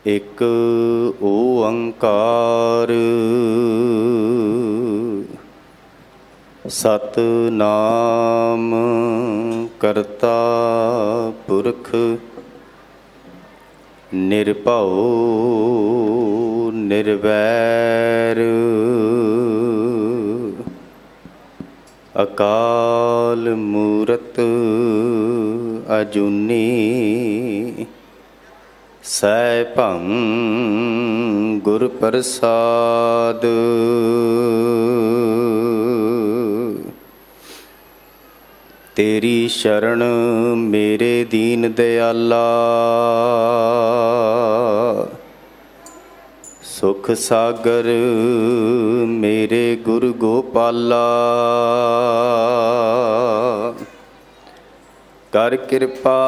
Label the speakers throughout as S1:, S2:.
S1: एक ओंकार सतनाम करता पुरख निर्भव निर्वैर अकाल मूरत अजूनी सैभं गुर प्रसाद। तेरी शरण मेरे दीन दयाला, सुख सागर मेरे गुरु गोपाला। कर कृपा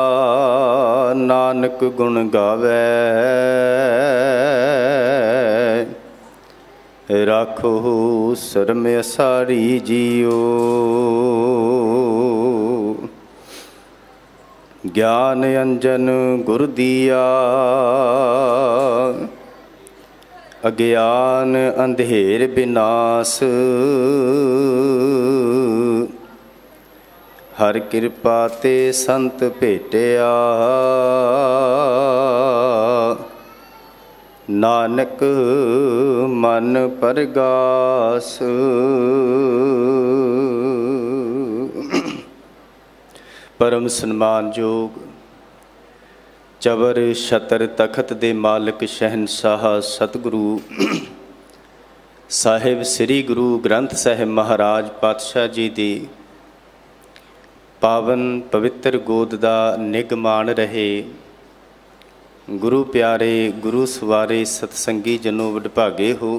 S1: नानक गुण गावै, राखो शर्म असारी जियो। ज्ञान अंजन गुर दिया, अज्ञान अंधेर विनाश। हर कृपा ते संत भेटिया, नानक मन परगास। परम सन्मानयोग चवर छतर तखत दे मालिक शहनशाह सतगुरु साहिब श्री गुरु ग्रंथ साहिब महाराज पातशाह जी दी पावन पवित्र गोद दा निगमान रहे। गुरु प्यारे गुरु सवारे सतसंगी जनो वडभागे हो।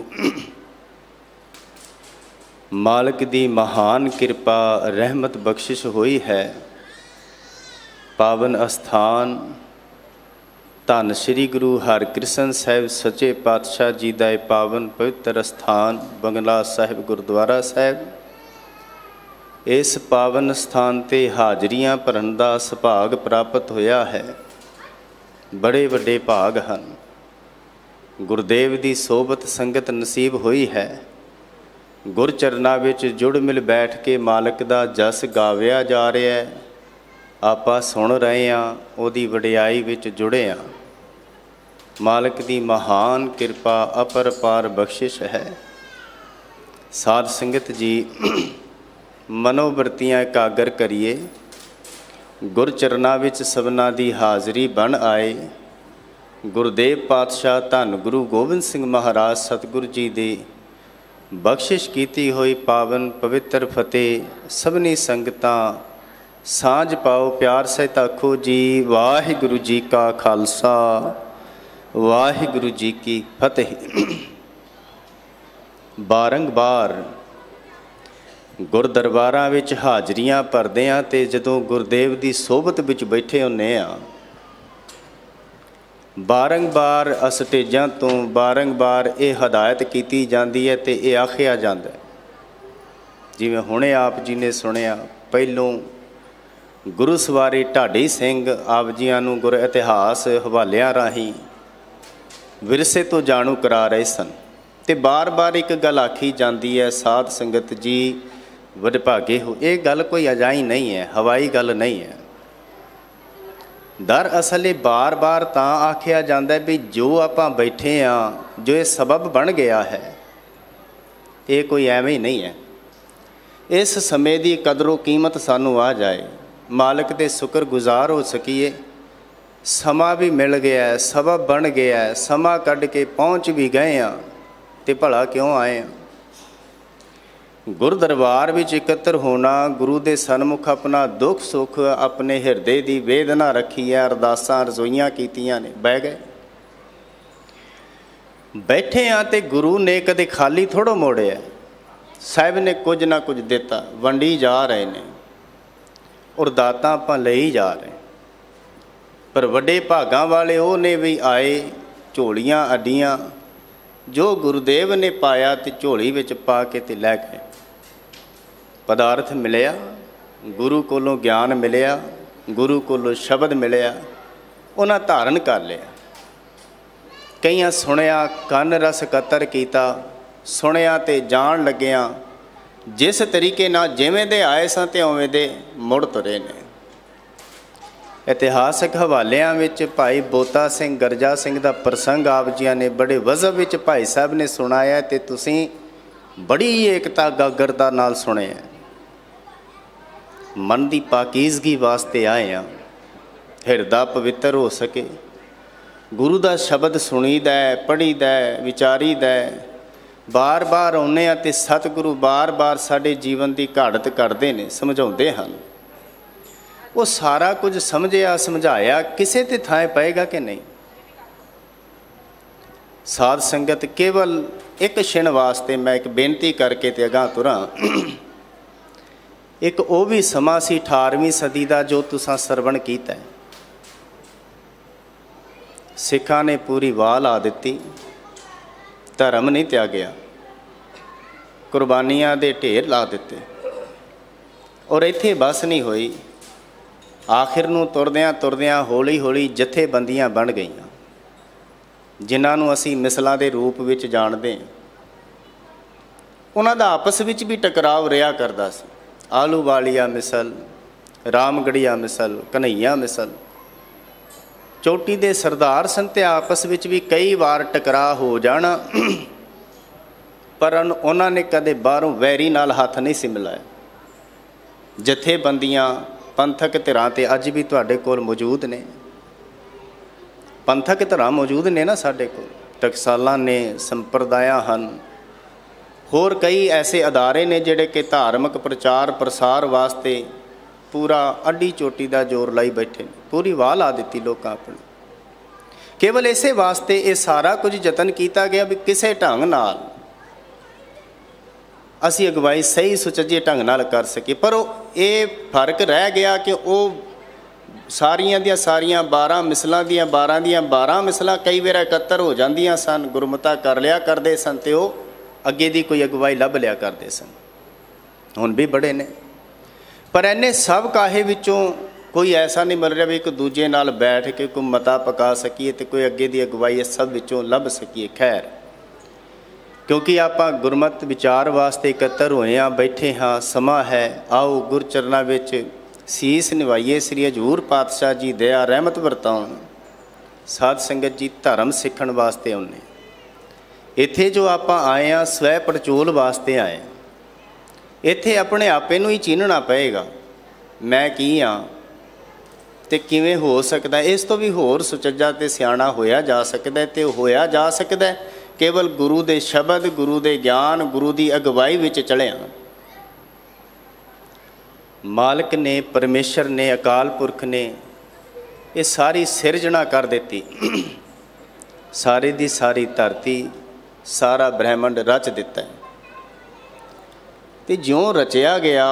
S1: मालिक दी महान कृपा रहमत बख्शिश होई है। पावन अस्थान धन श्री गुरु हरकृष्ण साहिब सच्चे पातशाह जी का पावन पवित्र अस्थान बंगला साहिब गुरुद्वारा साहिब। इस पावन स्थान ते हाजरियां भरन दा सुभाग प्राप्त होया है। बड़े वड्डे भाग हन। गुरदेव दी सोबत संगत नसीब हुई है। गुरचरना विच जुड़ मिल बैठ के मालिक दा जस गाविया जा रहा है। आपां सुन रहे हाँ, उहदी वडियाई विच जुड़े हाँ। मालिक दी महान कृपा अपरपार बख्शिश है। साध संगत जी मनोवृत्तियां एकागर करिए। गुरचरना विच सबना दी हाज़री बन आए। गुरुदेव पातशाह धन गुरु गोबिंद सिंह महाराज सतगुरु जी दे बख्शिश कीती हुई पावन पवित्र फतेह सबनी संगतां सांझ पाओ। प्यार सहित आखो जी वाहिगुरु जी का खालसा वाहिगुरु जी की फतेह। बारंबार गुर दरबारां विच हाजरियां भरदे हां ते जदों गुरदेव दी सोबत विच बैठे हुंदे हां, बारंबार स्टेजां तो बारंबार ये हदायत की जाती है ते ये आखिया जाता है। जिवें हुणे आप जी ने सुनिया, पहलों गुरु सवारी ढाडी सिंह आप जियां नूं गुर इतिहास हवालियां राही विरसे तो जाणू करा रहे सन। ते बार बार एक गल आखी जाती है, साध संगत जी वडभागे हो। ये गल कोई अजाई नहीं है, हवाई गल नहीं है। दरअसल ये बार बार तां आखिया जाता है भी जो आपां बैठे हाँ, जो ये सबब बन गया है, ये कोई एवं ही नहीं है। इस समय की कदरों कीमत सानू आ जाए, मालिक ते शुक्रगुजार हो सकीए। समा भी मिल गया है, सबब बन गया है, समा कढ़ के पहुँच भी गए हाँ, तो भला क्यों आए हैं। गुरु दरबार विच एकत्र होना, गुरु दे सन्मुख अपना दुख सुख अपने हिरदे की वेदना रखी है, अरदासां रजोइयां कीतियां ने, बह गए बैठे हाँ। तो गुरु ने कदे खाली थोड़ो मोड़िया। साहिब ने कुछ ना कुछ दिता, वंडी जा रहे ने और दातां आपां लई जा रहे। पर वड्डे भागां वाले वो ने भी आए, झोलियां अड्डियां जो गुरुदेव ने पाया तो झोली विच पा के ते लै गए। पदार्थ मिलिया, गुरु कोलों ज्ञान मिलिया, गुरु कोलों शब्द मिलिया, उन्हें धारण कर लिया। कईयां सुनिया कन रस कतर कीता, सुनिया ते जान लग्या, जिस तरीके नाल जिवें दे आए सन ते उवें दे मुड़ तुरे ने। इतिहासक हवालियां विच भाई बोता सिंह गरजा सिंह दा प्रसंग आप जियां ने बड़े वज़ब विच भाई साहब ने सुनाया ते तुसीं बड़ी एकता गागरता नाल सुनिया। मन की पाकीज़गी वास्ते आए हैं, हिरदा पवित्र हो सके, गुरु का शब्द सुनीदा है, पढ़ीदा है, विचारीदा है, बार बार आउने आ ते सतगुरु बार बार साडे जीवन की घाड़त करते हैं, समझाते हैं। वो सारा कुछ समझिया समझाया किसी ते थां पएगा कि नहीं। साध संगत केवल एक क्षण वास्ते मैं एक बेनती करके ते अगां तुरां। एक वो भी समा सी 18वीं सदी का जो तुसां सरवण कीता है। सिखां ने पूरी वाह ला दी, धर्म नहीं त्यागया, कुर्बानियां दे ढेर ला दिते, और इत्थे बस नहीं होई। आखिर नूं तुरदियां तुरदियां हौली हौली जथेबंदियां बन गईयां, जिन्हां नूं असीं मिसलां दे रूप विच जाणदे हां। उन्हां दा आपस विच भी टकराव रिहा करदा सी। आलू वालिया मिसल, रामगढ़िया मिसल, कन्हैया मिसल। चोटी दे सरदार सन ते आपस विच भी कई बार टकरा हो जाना, पर उन्हां ने कदे बाहरों वैरी नाल हथ नहीं सी मिलाया। जथेबंदियां पंथक धिरां ते अज भी तुहाडे कोल मौजूद ने, पंथक धिरां मौजूद ने ना साडे कोल, टकसालां ने, संप्रदायां हन, होर कई ऐसे अदारे ने जिहड़े कि धार्मिक प्रचार प्रसार वास्ते पूरा अड्डी चोटी का जोर लाई बैठे, पूरी वाह ला दी लोकां अपनी। केवल इसे वास्ते ये सारा कुछ यतन किया गया भी किसी ढंग नाल असी अगवाई सही सुचजे ढंग नाल कर सके। पर ये फर्क रह गया कि वो सारियां दियां सारियां 12 मिसलां दियां 12 मिसलां कई बार इकत्तर हो जांदियां सन, गुरमता कर लिया करते सन, ते वो अगे दी कोई अगवाई लभ लिया करते सन। हुण भी बड़े ने, पर इन्ने सब काहे विचों कोई ऐसा नहीं मिल रहा भी एक दूजे नाल बैठ के कोई मता पका सकीए तो कोई अगे दी अगवाई इस सब विचों लभ सकीए। खैर, क्योंकि आपां गुरमत विचार वास्ते इकत्तर होए हाँ, बैठे हाँ, समा है, आओ गुरचरना विच सीस निवाइए श्री हजूर पातशाह जी दया रहमत वरताउण। साध संगत जी धर्म सीखण वास्ते आउणे, इत्थे जो आपां आए हाँ स्वै पड़चोल वास्ते आए। इत्थे अपने आपे नूं ही चीनना पएगा, मैं की हाँ ते किवें हो सकदा। इस तो भी होर सुचज्जा ते सियाणा होया जा सकदा ते होया जा सकदा केवल गुरु दे शब्द, गुरु दे ज्ञान, गुरु दी अगवाई विच चलिया। मालिक ने, परमेश्वर ने, अकाल पुरख ने ये सारी सिरजना कर देती, सारी दी सारी धरती, सारा ब्रह्मंड रच दिता है। तो ज्यों रचिया गया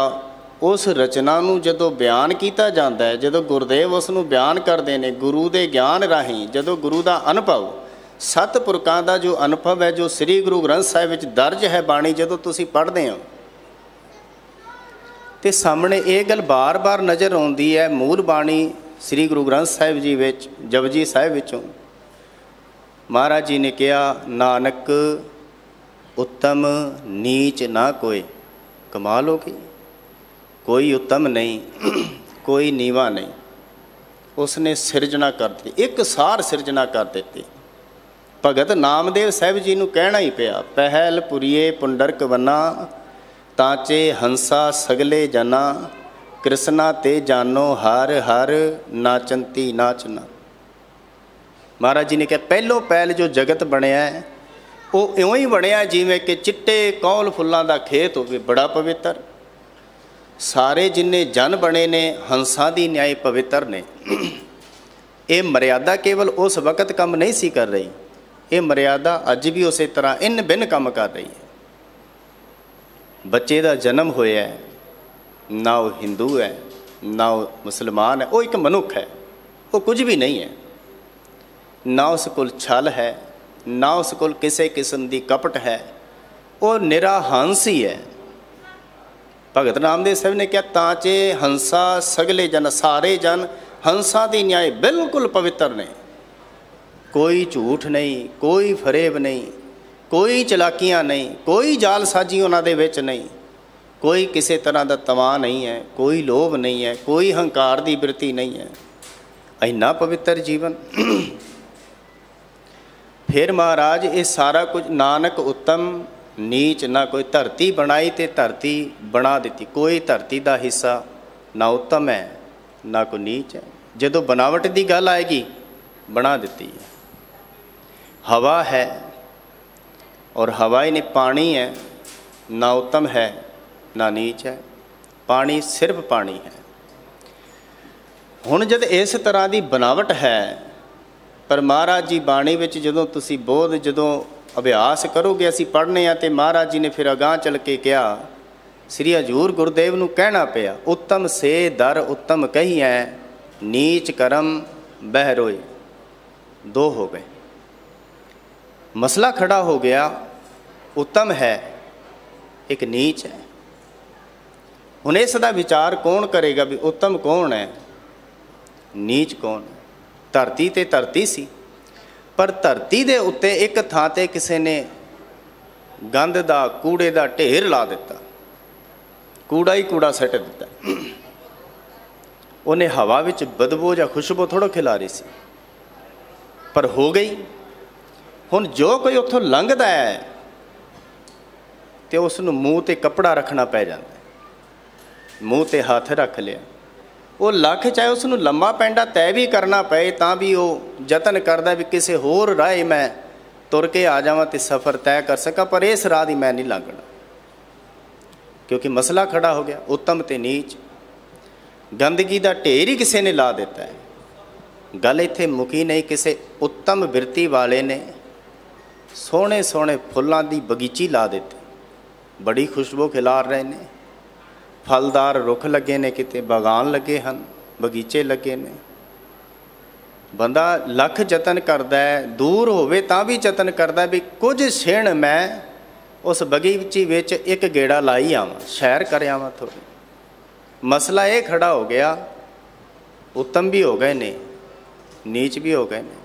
S1: उस रचना नूं जदों बयान किया जाता है, जदों गुरदेव उसनूं बयान करते हैं गुरु के ज्ञान राही, जदों गुरु का अनुभव, सतपुरखां का जो अनुभव है, जो श्री गुरु ग्रंथ साहिब विच दर्ज है बाणी, जदों तुसीं पढ़दे हो तो सामने ये गल बार बार नज़र आउंदी है। मूल बाणी श्री गुरु ग्रंथ साहिब जी विच जपजी साहिब विचों महाराज जी ने कहा, नानक उत्तम नीच ना कोई। कमाल हो गई, कोई उत्तम नहीं, कोई नीवा नहीं, उसने सिरजना कर दी, एक सार सिरजना कर देती। भगत नामदेव साहिब जी नूं कहना ही पिया, पहल पुरीए पुंडरक वना, तांचे हंसा सगले जना, कृष्णा ते जानो हर हर, नाचंती नाचना। महाराज जी ने कहा पहलों पहल जो जगत बनया है वो इउं ही बनया जिवें कि चिट्टे कौल फुल्लां दा खेत होवे, बड़ा पवित्र। सारे जिन्ने जन बने ने हंसां दी न्याय पवित्र ने। ये मर्यादा केवल उस वक्त काम नहीं सी कर रही, ये मर्यादा अज भी उस तरह इन भिन्न काम कर रही है। बच्चे का जन्म होया है, ना वो हिंदू है ना वो मुसलमान है, वो एक मनुख है, वो कुछ भी नहीं है। ना उस कोल छल है, ना उस कोल किसी किस्म की कपट है, वो निरा हंस ही है। भगत नामदेव साहब ने कहा, तांचे हंसा सगले जन, सारे जन हंसा की न्याय बिल्कुल पवित्र ने। कोई झूठ नहीं, कोई फरेब नहीं, कोई चलाकियां नहीं, कोई जालसाजी उन्हां दे विच नहीं, कोई किसी तरह का तमा नहीं है, कोई लोभ नहीं है, कोई हंकार की बिरती नहीं है। इन्ना पवित्र जीवन। फिर महाराज ये सारा कुछ नानक उत्तम नीच ना कोई धरती बनाई तो धरती बना दी। कोई धरती का हिस्सा ना उत्तम है ना कोई नीच है। जदों बनावट की गल आएगी बना दी है। हवा है और हवा ही ने पानी है, ना उत्तम है ना नीच है। पानी सिर्फ पानी है। हुण जद इस तरह की बनावट है, पर महाराज जी बाणी विच जदों तुसी बोध जदों अभ्यास करोगे, असी पढ़ने आ तो महाराज जी ने फिर अगाह चल के कहा, श्री हजूर गुरुदेव नूं कहना पिया, उत्तम से दर उत्तम कही है, नीच करम बह रोए। दो हो गए, मसला खड़ा हो गया। उत्तम है, एक नीच है। हुण इसदा विचार कौन करेगा भी उत्तम कौन है, नीच कौन है। धरती ते धरती सी, पर धरती दे उत्ते एक थां ते किसी ने गंद दा कूड़े दा ढेर ला दिता, कूड़ा ही कूड़ा सट दिता। उन्हें हवा विच बदबू या खुशबू थोड़ा खिलारी सी, पर हो गई। हुण जो कोई उत्थों लंघदा है तो उसनूं मूँह ते कपड़ा रखना पै जाता है, मूँह ते हथ रख लिया। वो लख चाहे उसनूं लम्मा पैंडा तय भी करना पए तां भी वो यतन करदा भी किसी होर राह मैं तुर के आ जावां ते सफ़र तय कर सकां, पर इस राह दी मैं नहीं लंघना, क्योंकि मसला खड़ा हो गया। उत्तम ते नीच, गंदगी दा ढेर ही किसी ने ला दिता है। गल इत्थे मुकी नहीं, किसी उत्तम बिरती वाले ने सोहणे सोहणे फुल्लां दी बगीची ला दिती, बड़ी खुशबू खिलार रहे ने। फलदार रुख लगे ने, किते बागान लगे हैं, बगीचे लगे ने। बंदा लख जतन करता है, दूर होवे तां भी जतन करता है भी कुछ छिण मैं उस बगीची विच एक गेड़ा लाई आवां, सैर कर आवां थोड़ी। मसला ये खड़ा हो गया, उत्तम भी हो गए ने, नीच भी हो गए ने।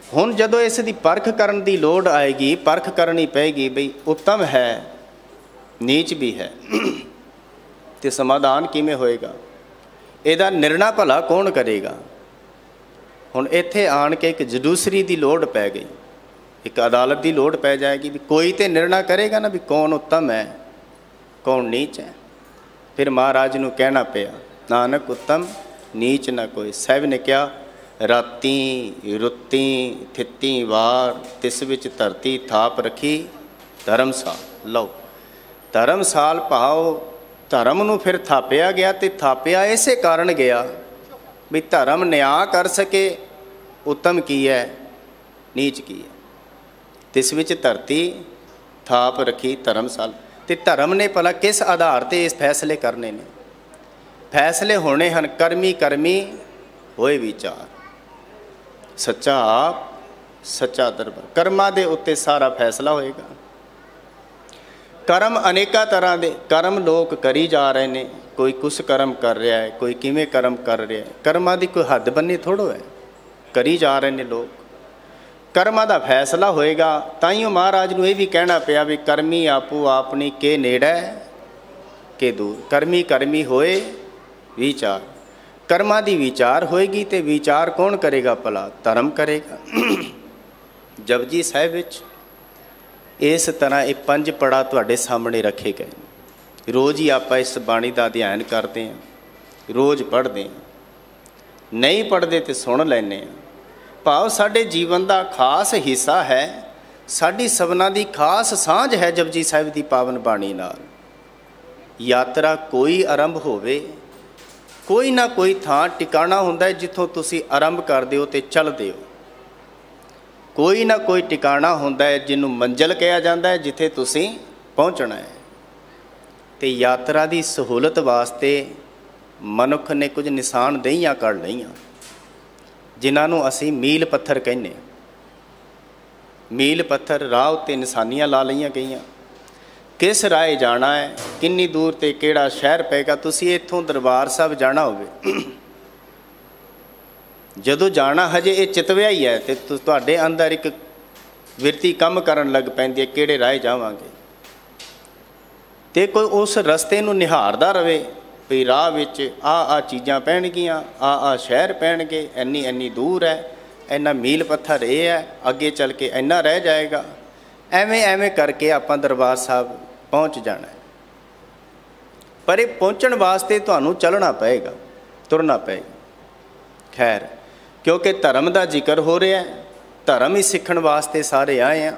S1: हुण जदों इस दी परख करन दी लोड़ आएगी, परख करनी पेगी बई उत्तम है नीच भी है, तो समाधान किमें होएगा, इहदा निर्णय भला कौन करेगा। हुण इत्थे आण के एक जडूसरी की लोड़ पै गई, एक अदालत की लोड़ पै जाएगी भी कोई तो निर्णय करेगा ना भी कौन उत्तम है कौन नीच है। फिर महाराज नूं कहना पिया, नानक उत्तम नीच ना कोई। साहिब ने कहा, राती रुत्ती थित्ती वार तिस विच धरती थाप रखी धर्मसाल। लो धर्मसाल भाव धर्म नूं फिर थापिया गया, तो थापिया इसे कारण गया भी धर्म न्याय कर सके उत्तम की है नीच की है। तिस विच धरती थाप रखी धर्मसाल। तो धर्म ने भला किस आधार पर इस फैसले करने ने, फैसले होने हैं कर्मी कर्मी होए विचार। सच्चा आप सच्चा दरबार, कर्मां दे उत्ते सारा फैसला होएगा। कर्म अनेका तरह के कर्म लोग करी जा रहे हैं, कोई कुछ कर्म कर रहा है, कोई किमें कर्म कर रहा है। कर्मां की कोई हद बन्नी थोड़ो है, करी जा रहे हैं लोग। कर्मां का फैसला होएगा। ताइयों महाराज नूं ये भी कहना पिया भी कर्मी आपू आपनी के नेड़े के दूर। कर्मी कर्मी होए विचार, कर्मां दी विचार होएगी तो विचार कौन करेगा भला, धर्म करेगा। जपजी साहिब विच इस तरह ये 5 पड़ा तुहाडे सामने रखे गए। रोज़ ही आप इस बाणी का अध्ययन करते हैं, रोज़ पढ़ते हैं, नहीं पढ़ते तो सुन लैने। भाव साडे जीवन का खास हिस्सा है, साडी सबना की खास सांझ है जपजी साहिब की पावन बाणी नाल। यात्रा कोई आरंभ होवे, कोई ना कोई थां टिकाणा हुंदा है जिथों तुसी आरंभ करदे हो ते चलदे हो। कोई ना कोई टिकाणा हुंदा है जिन्हों मंजिल कहा जाता है, जिथे तुसी पहुँचना है। तो यात्रा की सहूलत वास्ते मनुख ने कुछ निशान दहियाँ कर लईयां, जिन्हों असी मील पत्थर कहने। मील पत्थर राह उत्ते निशानियां ला लईयां गईयां, किस राह जाना है, किन्नी दूर ते केड़ा शहर पेगा। तुसी इत्थों दरबार साहब जाना होवे ਜਦੋਂ ਜਾਣਾ ਹਜੇ ਇਹ ਚਿਤਵਿਆ ਹੀ ਹੈ, ਤੇ ਤੁਹਾਡੇ ਅੰਦਰ ਇੱਕ ਵਿਰਤੀ ਕੰਮ ਕਰਨ ਲੱਗ ਪੈਂਦੀ ਹੈ, ਕਿਹੜੇ ਰਾਹ ਜਾਵਾਂਗੇ। ਤੇ ਕੋਈ ਉਸ ਰਸਤੇ ਨੂੰ ਨਿਹਾਰਦਾ ਰਵੇ ਵੀ ਰਾਹ ਵਿੱਚ ਆ ਚੀਜ਼ਾਂ ਪੈਣਗੀਆਂ, ਆ ਸ਼ਹਿਰ ਪੈਣਗੇ, ਇੰਨੀ ਦੂਰ ਹੈ, ਇੰਨਾ ਮੀਲ ਪੱਥਰ ਇਹ ਹੈ, ਅੱਗੇ ਚੱਲ ਕੇ ਇੰਨਾ ਰਹਿ ਜਾਏਗਾ। ਐਵੇਂ ਕਰਕੇ ਆਪਾਂ ਦਰਬਾਰ ਸਾਹਿਬ ਪਹੁੰਚ ਜਾਣਾ। ਪਰ ਇਹ ਪਹੁੰਚਣ ਵਾਸਤੇ ਤੁਹਾਨੂੰ ਚੱਲਣਾ ਪਏਗਾ, ਤੁਰਨਾ ਪਏਗਾ। ਖੈਰ, ਕਿਉਂਕਿ ਧਰਮ ਦਾ ਜ਼ਿਕਰ ਹੋ ਰਿਹਾ, ਧਰਮ ਹੀ ਸਿੱਖਣ ਵਾਸਤੇ ਸਾਰੇ ਆਏ ਆ।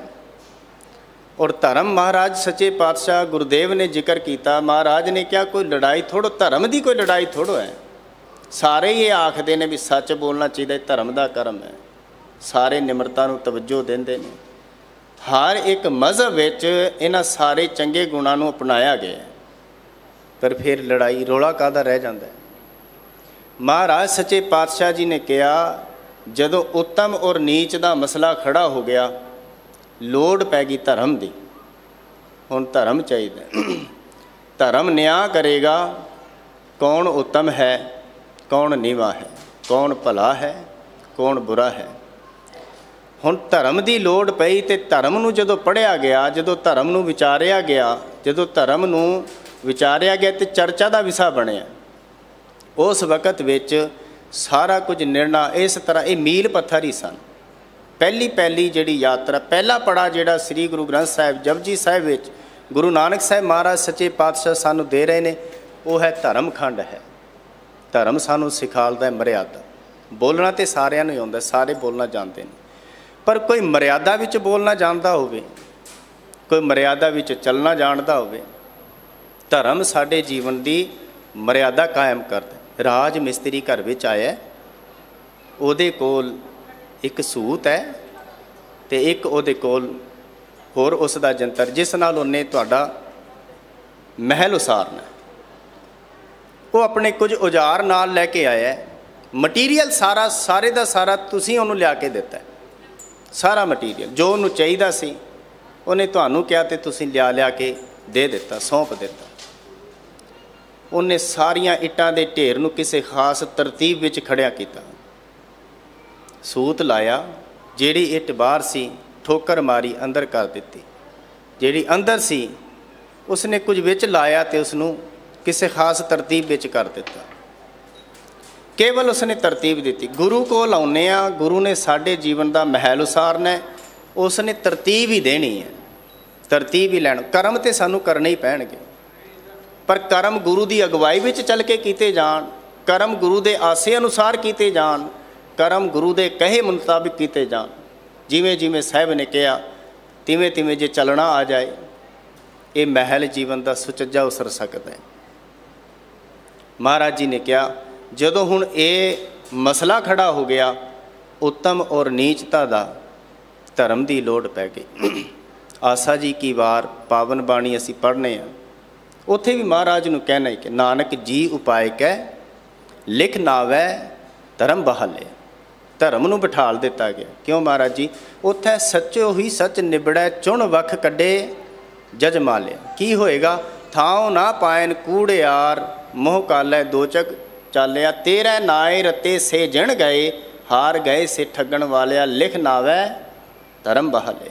S1: ਔਰ ਧਰਮ ਮਹਾਰਾਜ ਸੱਚੇ ਪਾਤਸ਼ਾਹ ਗੁਰਦੇਵ ਨੇ ਜ਼ਿਕਰ ਕੀਤਾ। ਮਹਾਰਾਜ ਨੇ ਕਿਹਾ ਕੋਈ ਲੜਾਈ ਥੋੜ੍ਹੋ, ਧਰਮ ਦੀ ਕੋਈ ਲੜਾਈ ਥੋੜ੍ਹੋ ਹੈ। ਸਾਰੇ ਇਹ ਆਖਦੇ ਨੇ ਵੀ ਸੱਚ ਬੋਲਣਾ ਚਾਹੀਦਾ, ਧਰਮ ਦਾ ਕਰਮ ਹੈ। ਸਾਰੇ ਨਿਮਰਤਾ ਨੂੰ ਤਵੱਜੋ ਦਿੰਦੇ ਨੇ। ਹਰ ਇੱਕ ਮਜ਼ਹਬ ਵਿੱਚ ਇਹਨਾਂ ਸਾਰੇ ਚੰਗੇ ਗੁਣਾਂ ਨੂੰ ਅਪਣਾਇਆ ਗਿਆ, ਪਰ ਫਿਰ ਲੜਾਈ ਰੌਲਾ ਕਾਹਦਾ ਰਹਿ ਜਾਂਦਾ। ਮਹਾਰਾਜ ਸੱਚੇ ਪਾਤਸ਼ਾਹ ਜੀ ਨੇ ਕਿਹਾ ਜਦੋਂ ਉੱਤਮ ਔਰ ਨੀਚ ਦਾ ਮਸਲਾ ਖੜਾ ਹੋ ਗਿਆ, ਲੋੜ ਪੈ ਗਈ ਧਰਮ ਦੀ। ਹੁਣ ਧਰਮ ਚਾਹੀਦਾ। ਧਰਮ ਨਿਆਂ ਕਰੇਗਾ ਕੌਣ ਉੱਤਮ ਹੈ, ਕੌਣ ਨੀਵਾਂ ਹੈ, ਕੌਣ ਭਲਾ ਹੈ, ਕੌਣ ਬੁਰਾ ਹੈ। ਹੁਣ ਧਰਮ ਦੀ ਲੋੜ ਪਈ ਤੇ ਧਰਮ ਨੂੰ ਜਦੋਂ ਪੜ੍ਹਿਆ ਗਿਆ, ਜਦੋਂ ਧਰਮ ਨੂੰ ਵਿਚਾਰਿਆ ਗਿਆ, ਤੇ ਚਰਚਾ ਦਾ ਵਿਸ਼ਾ ਬਣਿਆ। ਉਸ ਵਕਤ ਵਿੱਚ ਸਾਰਾ ਕੁਝ ਨਿਰਣਾ ਇਸ ਤਰ੍ਹਾਂ, ਇਹ ਮੀਲ ਪੱਥਰ ਹੀ ਸਨ। ਪਹਿਲੀ ਜਿਹੜੀ ਯਾਤਰਾ, ਪਹਿਲਾ ਪੜਾ ਜਿਹੜਾ ਸ੍ਰੀ ਗੁਰੂ ਗ੍ਰੰਥ ਸਾਹਿਬ ਜਪਜੀ ਸਾਹਿਬ ਵਿੱਚ ਗੁਰੂ ਨਾਨਕ ਸਾਹਿਬ ਮਹਾਰਾਜ ਸੱਚੇ ਪਾਤਸ਼ਾਹ ਸਾਨੂੰ ਦੇ ਰਹੇ ਨੇ, ਉਹ ਹੈ ਧਰਮ ਖੰਡ ਹੈ। ਧਰਮ ਸਾਨੂੰ ਸਿਖਾਲਦਾ ਮਰਿਆਦਾ। ਬੋਲਣਾ ਤੇ ਸਾਰਿਆਂ ਨੂੰ ਆਉਂਦਾ, ਸਾਰੇ ਬੋਲਣਾ ਜਾਣਦੇ ਨੇ, ਪਰ ਕੋਈ ਮਰਿਆਦਾ ਵਿੱਚ ਬੋਲਣਾ ਜਾਣਦਾ ਹੋਵੇ, ਕੋਈ ਮਰਿਆਦਾ ਵਿੱਚ ਚੱਲਣਾ ਜਾਣਦਾ ਹੋਵੇ। ਧਰਮ ਸਾਡੇ ਜੀਵਨ ਦੀ ਮਰਿਆਦਾ ਕਾਇਮ ਕਰਦਾ। ਰਾਜ ਮਿਸਤਰੀ ਘਰ ਵਿੱਚ ਆਇਆ, ਉਹਦੇ ਕੋਲ ਇੱਕ ਸੂਤ ਹੈ ਤੇ ਇੱਕ ਉਹਦੇ ਕੋਲ ਹੋਰ ਉਸ ਦਾ ਜੰਤਰ, ਜਿਸ ਨਾਲ ਉਹਨੇ ਤੁਹਾਡਾ ਮਹਿਲ ਉਸਾਰਨਾ। ਉਹ ਆਪਣੇ ਕੁਝ ਔਜ਼ਾਰ ਨਾਲ ਲੈ ਕੇ ਆਇਆ, ਮਟੀਰੀਅਲ ਸਾਰੇ ਦਾ ਸਾਰਾ ਤੁਸੀਂ ਉਹਨੂੰ ਲਿਆ ਕੇ ਦਿੱਤਾ। ਸਾਰਾ ਮਟੀਰੀਅਲ ਜੋ ਉਹਨੂੰ ਚਾਹੀਦਾ ਸੀ ਉਹਨੇ ਤੁਹਾਨੂੰ ਕਿਹਾ ਤੇ ਤੁਸੀਂ ਲਿਆ ਕੇ ਦੇ ਦਿੱਤਾ, ਸੌਂਪ ਦਿੱਤਾ। ਉਹਨੇ ਸਾਰੀਆਂ ਇੱਟਾਂ ਦੇ ਢੇਰ ਨੂੰ ਕਿਸੇ ਖਾਸ ਤਰਤੀਬ ਵਿੱਚ ਖੜਿਆ ਕੀਤਾ। ਸੂਤ ਲਾਇਆ, ਜਿਹੜੀ ਇੱਟ ਬਾਹਰ ਸੀ ਠੋਕਰ ਮਾਰੀ, ਅੰਦਰ ਕਰ ਦਿੱਤੀ। ਜਿਹੜੀ ਅੰਦਰ ਸੀ ਉਸਨੇ ਕੁਝ ਵਿੱਚ ਲਾਇਆ ਤੇ ਉਸਨੂੰ ਕਿਸੇ ਖਾਸ ਤਰਤੀਬ ਵਿੱਚ ਕਰ ਦਿੱਤਾ। ਕੇਵਲ ਉਸਨੇ ਤਰਤੀਬ ਦਿੱਤੀ। ਗੁਰੂ ਕੋਲ ਆਉਂਦੇ ਹਾਂ, ਗੁਰੂ ਨੇ ਸਾਡੇ ਜੀਵਨ ਦਾ ਮਹਿਲ ਉਸਾਰਨਾ ਹੈ, ਉਸਨੇ ਤਰਤੀਬ ਹੀ ਦੇਣੀ ਹੈ, ਤਰਤੀਬ ਹੀ ਲੈਣ। ਕਰਮ ਤੇ ਸਾਨੂੰ ਕਰਨੇ ਹੀ ਪੈਣਗੇ, ਪਰ ਕਰਮ ਗੁਰੂ ਦੀ ਅਗਵਾਈ ਵਿੱਚ ਚੱਲ ਕੇ ਕੀਤੇ ਜਾਣ, ਕਰਮ ਗੁਰੂ ਦੇ ਆਸੇ ਅਨੁਸਾਰ ਕੀਤੇ ਜਾਣ, ਕਰਮ ਗੁਰੂ ਦੇ ਕਹੇ ਮੁਤਾਬਿਕ ਕੀਤੇ ਜਾਣ। ਜਿਵੇਂ ਸਾਹਿਬ ਨੇ ਕਿਹਾ ਤਿਵੇਂ ਜੇ ਚੱਲਣਾ ਆ ਜਾਏ, ਇਹ ਮਹਿਲ ਜੀਵਨ ਦਾ ਸੁਚੱਜਾ ਉਸਰ ਸਕਦਾ ਹੈ। ਮਹਾਰਾਜ ਜੀ ਨੇ ਕਿਹਾ ਜਦੋਂ ਹੁਣ ਇਹ ਮਸਲਾ ਖੜਾ ਹੋ ਗਿਆ ਉੱਤਮ ਔਰ ਨੀਚਤਾ ਦਾ, ਧਰਮ ਦੀ ਲੋੜ ਪੈ ਗਈ। ਆਸਾ ਜੀ ਕੀ ਵਾਰ ਪਾਵਨ ਬਾਣੀ ਅਸੀਂ ਪੜ੍ਹਨੇ ਆ, ਉੱਥੇ ਵੀ ਮਹਾਰਾਜ ਨੂੰ ਕਹਿਣਾ ਕਿ ਨਾਨਕ ਜੀ ਉਪਾਇ ਕਹਿ ਲਿਖ ਨਾਵੈ ਧਰਮ ਬਹਾਲੇ। ਧਰਮ ਨੂੰ ਬਿਠਾਲ ਦਿੱਤਾ ਗਿਆ। ਕਿਉਂ ਮਹਾਰਾਜ ਜੀ? ਉੱਥੇ ਸੱਚੋ ਹੀ ਸੱਚ ਨਿਬੜੈ, ਚੁਣ ਵੱਖ ਕੱਢੇ ਜਜ ਮਾਲਿਆ। ਕੀ ਹੋਏਗਾ? ਥਾਉ ਨਾ ਪਾਇਨ ਕੂੜਿਆਰ, ਮੋਹ ਕਾਲੈ ਦੋਚਕ ਚਾਲਿਆ। ਤੇਰੇ ਨਾਏ ਰਤੇ ਸੇ ਜਣ ਗਏ, ਹਾਰ ਗਏ ਸੇ ਠੱਗਣ ਵਾਲਿਆ। ਲਿਖ ਨਾਵੈ ਧਰਮ ਬਹਾਲੇ।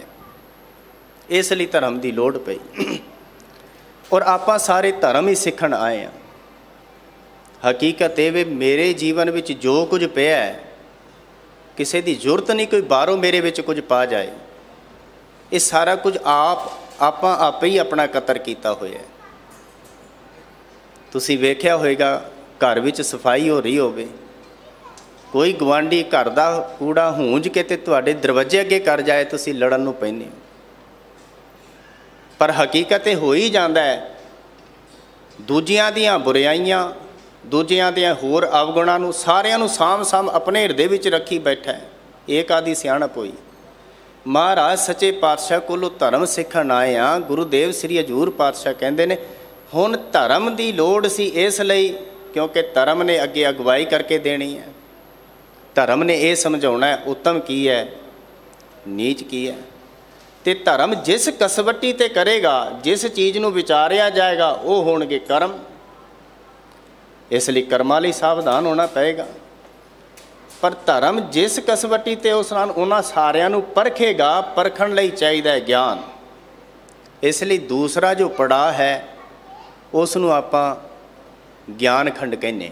S1: ਇਸ ਲਈ ਧਰਮ ਦੀ ਲੋੜ ਪਈ। ਔਰ ਆਪਾਂ ਸਾਰੇ ਧਰਮ ਹੀ ਸਿੱਖਣ ਆਏ ਹਾਂ। ਹਕੀਕਤ ਇਹ ਵੇ ਮੇਰੇ ਜੀਵਨ ਵਿੱਚ ਜੋ ਕੁਝ ਪਿਆ ਹੈ, ਕਿਸੇ ਦੀ ਜ਼ਰੂਰਤ ਨਹੀਂ ਕੋਈ ਬਾਹਰੋਂ ਮੇਰੇ ਵਿੱਚ ਕੁਝ ਪਾ ਜਾਏ। ਇਹ ਸਾਰਾ ਕੁਝ ਆਪਾਂ ਆਪੇ ਹੀ ਆਪਣਾ ਇਕੱਤਰ ਕੀਤਾ ਹੋਇਆ। ਤੁਸੀਂ ਵੇਖਿਆ ਹੋਵੇਗਾ ਘਰ ਵਿੱਚ ਸਫਾਈ ਹੋ ਰਹੀ ਹੋਵੇ, ਕੋਈ ਗਵਾਂਢੀ ਘਰ ਦਾ ਕੂੜਾ ਹੂੰਝ ਕੇ ਤੇ ਤੁਹਾਡੇ ਦਰਵਾਜ਼ੇ ਅੱਗੇ ਕਰ ਜਾਏ, ਤੁਸੀਂ ਲੜਨ ਨੂੰ ਪੈਂਦੇ ਹੋ। ਪਰ ਹਕੀਕਤ ਇਹ ਹੋ ਹੀ ਜਾਂਦਾ ਹੈ। ਦੂਜਿਆਂ ਦੀਆਂ ਬੁਰਾਈਆਂ, ਦੂਜਿਆਂ ਦੀਆਂ ਹੋਰ ਅਵਗੁਣਾਂ ਨੂੰ ਸਾਰਿਆਂ ਨੂੰ ਸਾਂਭ ਆਪਣੇ ਹਿਰਦੇ ਵਿੱਚ ਰੱਖੀ ਬੈਠਾ ਹੈ। ਇਹ ਕਾਹਦੀ ਸਿਆਣਪ ਹੋਈ? ਮਹਾਰਾਜ ਸੱਚੇ ਪਾਤਸ਼ਾਹ ਕੋਲੋਂ ਧਰਮ ਸਿੱਖਣ ਆਏ ਹਾਂ। ਗੁਰੂਦੇਵ ਸ੍ਰੀ ਹਜ਼ੂਰ ਪਾਤਸ਼ਾਹ ਕਹਿੰਦੇ ਨੇ ਹੁਣ ਧਰਮ ਦੀ ਲੋੜ ਸੀ, ਇਸ ਲਈ ਕਿਉਂਕਿ ਧਰਮ ਨੇ ਅੱਗੇ ਅਗਵਾਈ ਕਰਕੇ ਦੇਣੀ ਹੈ। ਧਰਮ ਨੇ ਇਹ ਸਮਝਾਉਣਾ ਹੈ ਉੱਤਮ ਕੀ ਹੈ, ਨੀਚ ਕੀ ਹੈ। ਤੇ ਧਰਮ ਜਿਸ ਕਸਵੱਟੀ ਤੇ ਕਰੇਗਾ, ਜਿਸ ਚੀਜ਼ ਨੂੰ ਵਿਚਾਰਿਆ ਜਾਏਗਾ, ਉਹ ਹੋਣਗੇ ਕਰਮ। ਇਸ ਲਈ ਕਰਮਾਂ ਲਈ ਸਾਵਧਾਨ ਹੋਣਾ ਪਏਗਾ। पर धर्म जिस कसवटी ते उस नाल उन्हां सारियां नूं परखेगा, परखण लई चाहीदा है ज्ञान। इसलिए दूसरा जो पड़ाव है उसनूं आपां ज्ञान खंड कहने।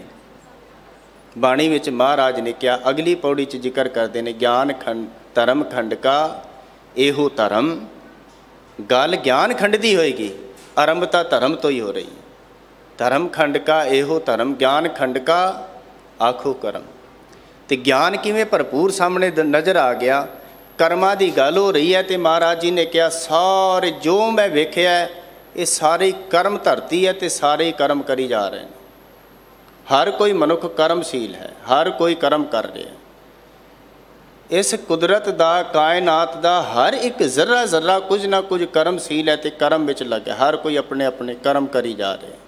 S1: बाणी विच महाराज ने कहा, अगली पौड़ी च जिक्र करते हैं, ज्ञान खंड धर्म खंड का एहो धर्म। गल ज्ञान खंड दी होएगी, आरंभता धर्म तो ही हो रही है। धर्म खंड का एहो धर्म, ज्ञान खंड का आखो कर्म। तो ज्ञान किवें भरपूर सामने नज़र आ गया। कर्मां दी गल हो रही है तो महाराज जी ने कहा, सारे जो मैं वेख्या ये सारे कर्म धरती है तो सारे ही कर्म करी जा रहे हैं। हर कोई मनुख कर्मशील है, हर कोई कर्म कर रहा है। इस कुदरत दा, कायनात दा हर एक जर्रा जर्रा कुछ ना कुछ कर्मशील है तो कर्म विच लगे, हर कोई अपने अपने कर्म करी जा रहे हैं।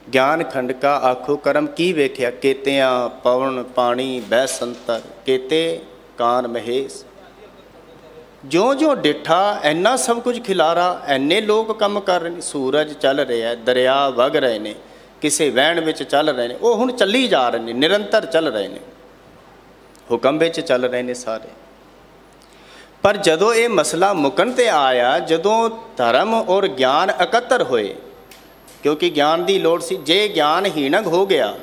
S1: ज्ञान खंड का आखो कर्म की वेख्या, केतियां पवन पानी बह संतर, केते कान महेश। जो जो डिठा इन्ना सब कुछ खिलारा, इन्ने लोग काम कर रहे हैं। सूरज चल रहा है, दरिया वग रहे हैं, किसी वहण विच चल रहे हैं, वो हुण चली जा रहे हैं, निरंतर चल रहे हैं, हुक्म विच चल रहे हैं सारे। पर जदों ये मसला मुकन ते आया, जदों धर्म और ज्ञान इकत्तर होए, क्योंकि ज्ञान की लोड़ सी। जे ज्ञान हीनक हो गया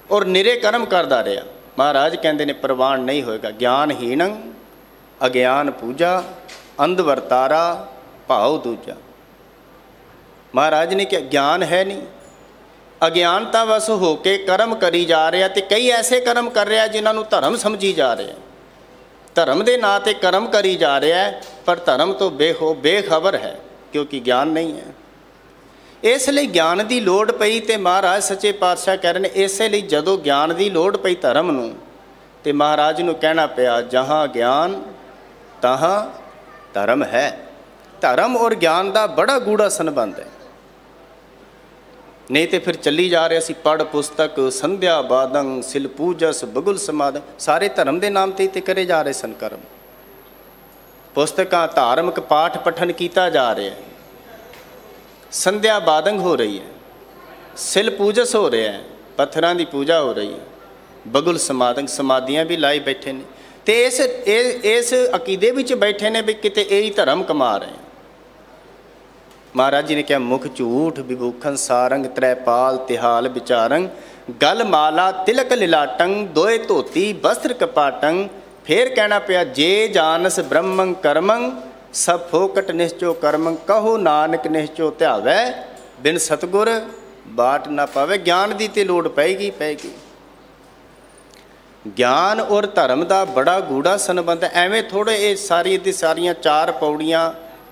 S1: और निरे कर्म करता रहा, महाराज कहते हैं प्रवान नहीं होएगा। ज्ञान हीनक अज्ञान पूजा, अंध वर्तारा भाव दूजा। महाराज ने क्या, ज्ञान है नहीं, अज्ञानता वस होके कर्म करी जा रहा। तो कई ऐसे कर्म कर रहा जिन्होंने धर्म समझी जा रहे हैं, धर्म के नाँ ते कर्म करी जा रहा है, पर धर्म तो बेखबर है, क्योंकि ज्ञान नहीं है। इसलिए ज्ञान की लोड़ पई तो महाराज सच्चे पातशाह कह रहे हैं, इसलिए जदों ज्ञान की लोड़ पई धर्म नूं, ते महाराज नूं कहना पिया, जहाँ ज्ञान तहाँ धर्म है। धर्म और ज्ञान का बड़ा गूढ़ा संबंध है, नहीं तो फिर चली जा रहे सी पढ़ पुस्तक, संध्या बादंग, सिल पूजस, बगुल समाधन, सारे धर्म के नाम ते करे जा रहे सन कर्म। पुस्तकां धार्मिक पाठ पठन किया जा रहा है, संध्या बादंग हो रही है, सिल पूजस हो रहा है, पत्थरां की पूजा हो रही है, बगुल समाधन समाधियां भी लाई बैठे ने, तो इस अकीदे विच बैठे ने भी किते यही धर्म कमा रहे हैं। महाराज जी ने कहा, मुख झूठ विभूखन सारंग, त्रैपाल तिहाल विचारंग, गल माला तिलक लिलाटंग, दोए धोती वस्त्र कपाटंग। फिर कहना पिया, जे जानस ब्रह्मंग कर्मंग, सब फोकट निश्चो कर्मंग, कहो नानक निश्चो ध्यावै, बिन सतगुर बाट ना पावे। ज्ञान की तो लोड़ पैगी पैगी। ज्ञान और धर्म का बड़ा गूढ़ा संबंध। एवें थोड़े ये सारी दी सारियां 4 पौड़ियां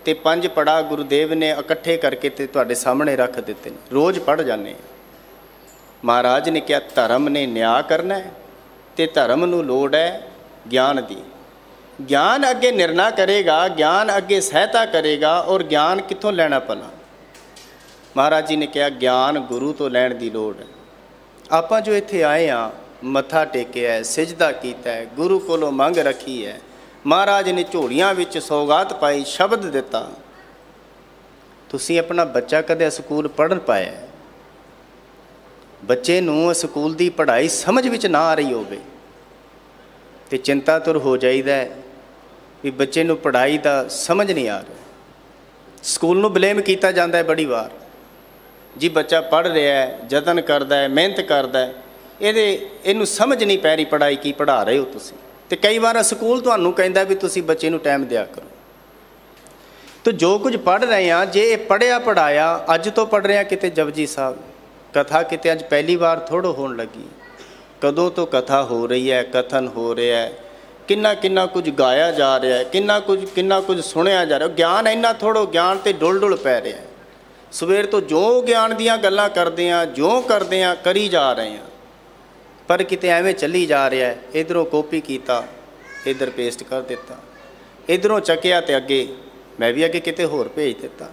S1: ते 5 पड़ा गुरुदेव ने इकट्ठे करके ते तुहाडे सामने रख दिते हैं, रोज़ पढ़ जाने। महाराज ने कहा, धर्म ने न्याय करना है तो धर्म नूं लोड़ है ज्ञान की। ज्ञान अगे निर्णय करेगा, ज्ञान अगे सहायता करेगा, और ज्ञान कित्थों लैना भला। महाराज जी ने कहा, ज्ञान गुरु तो लैण की लोड़ है। आपां जो इत्थे आए हाँ, मत्था टेकिया है, सिजदा कीता है, गुरु कोलों मंग रखी है, महाराज ने झोलियां विच सौगात पाई, शब्द दिता। तुसीं अपना बच्चा कदे स्कूल पढ़न पाया? बच्चे नूं स्कूल की पढ़ाई समझ विच ना आ रही होवे ते चिंता तुर हो जाइदा है भी बच्चे नूं पढ़ाई दा समझ नहीं आ रहा। स्कूल नूं ब्लेम किया जाता है बड़ी बार, जी बच्चा पढ़ रहा है, जतन करता है, मेहनत करता है, इहनूं समझ नहीं पै रही पढ़ाई की पढ़ा रहे हो तुसीं। तो कई बार स्कूल तुहानूं कहंदा भी तुसीं बच्चे नूं टाइम दिया करो। तो जो कुछ पढ़ रहे हैं, जे पढ़िया पढ़ाया अज तो पढ़ रहे हैं, किते जपजी साहब कथा किते अज पहली बार थोड़ो होण लगी, कदों तो कथा हो रही है, कथन हो रहा है, किन्ना किन्ना कुछ गाया जा रहा है, किन्ना कुछ सुनिया जा रहा है। ज्ञान इन्ना थोड़ो, ज्ञान तो डुल डुल पै रहा है। सवेर तो जो ज्ञान दियाँ गल्लां करदे हैं, जो करदे हैं करी जा रहे हैं, पर किते एवें चली जा रहा है। इधरों कॉपी किया, इधर पेस्ट कर दिता, इधरों चकिया तो अगे मैं भी अगे किते होर भेज दिता।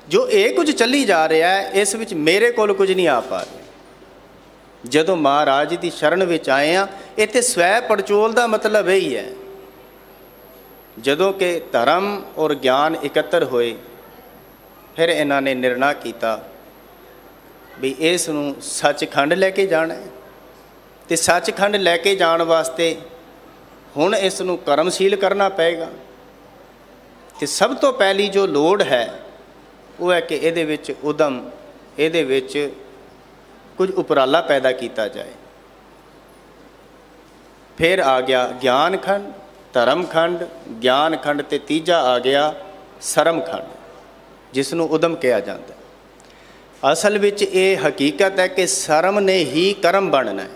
S1: जो ये कुछ चली जा रहा है, इस विच मेरे कोल कुछ नहीं आ पा रहा। जदों महाराज की शरण विच आए हैं, इत्थे स्वै पड़चोल का मतलब यही है। जदों के धर्म और ज्ञान इकत्तर होए, फिर इन्हां ने निर्णय किया भी इस नूं सचखंड लैके जाना है। ਤੇ ਸੱਚਖੰਡ ਲੈ ਕੇ ਜਾਣ ਵਾਸਤੇ ਹੁਣ ਇਸ ਨੂੰ ਕਰਮਸ਼ੀਲ ਕਰਨਾ ਪਏਗਾ। ਤੇ ਸਭ ਤੋਂ ਪਹਿਲੀ ਜੋ ਲੋੜ ਹੈ ਉਹ ਹੈ ਕਿ ਇਹਦੇ ਵਿੱਚ ਉਦਮ, ਇਹਦੇ ਵਿੱਚ ਕੁਝ ਉਪਰਾਲਾ ਪੈਦਾ ਕੀਤਾ ਜਾਏ। ਫਿਰ ਆ ਗਿਆ ਗਿਆਨ ਖੰਡ, ਧਰਮ ਖੰਡ, ਗਿਆਨ ਖੰਡ, ਤੇ ਤੀਜਾ ਆ ਗਿਆ ਸਰਮ ਖੰਡ, ਜਿਸ ਨੂੰ ਉਦਮ ਕਿਹਾ ਜਾਂਦਾ। ਅਸਲ ਵਿੱਚ ਇਹ ਹਕੀਕਤ ਹੈ ਕਿ ਸਰਮ ਨੇ ਹੀ ਕਰਮ ਬਣਨਾ ਹੈ।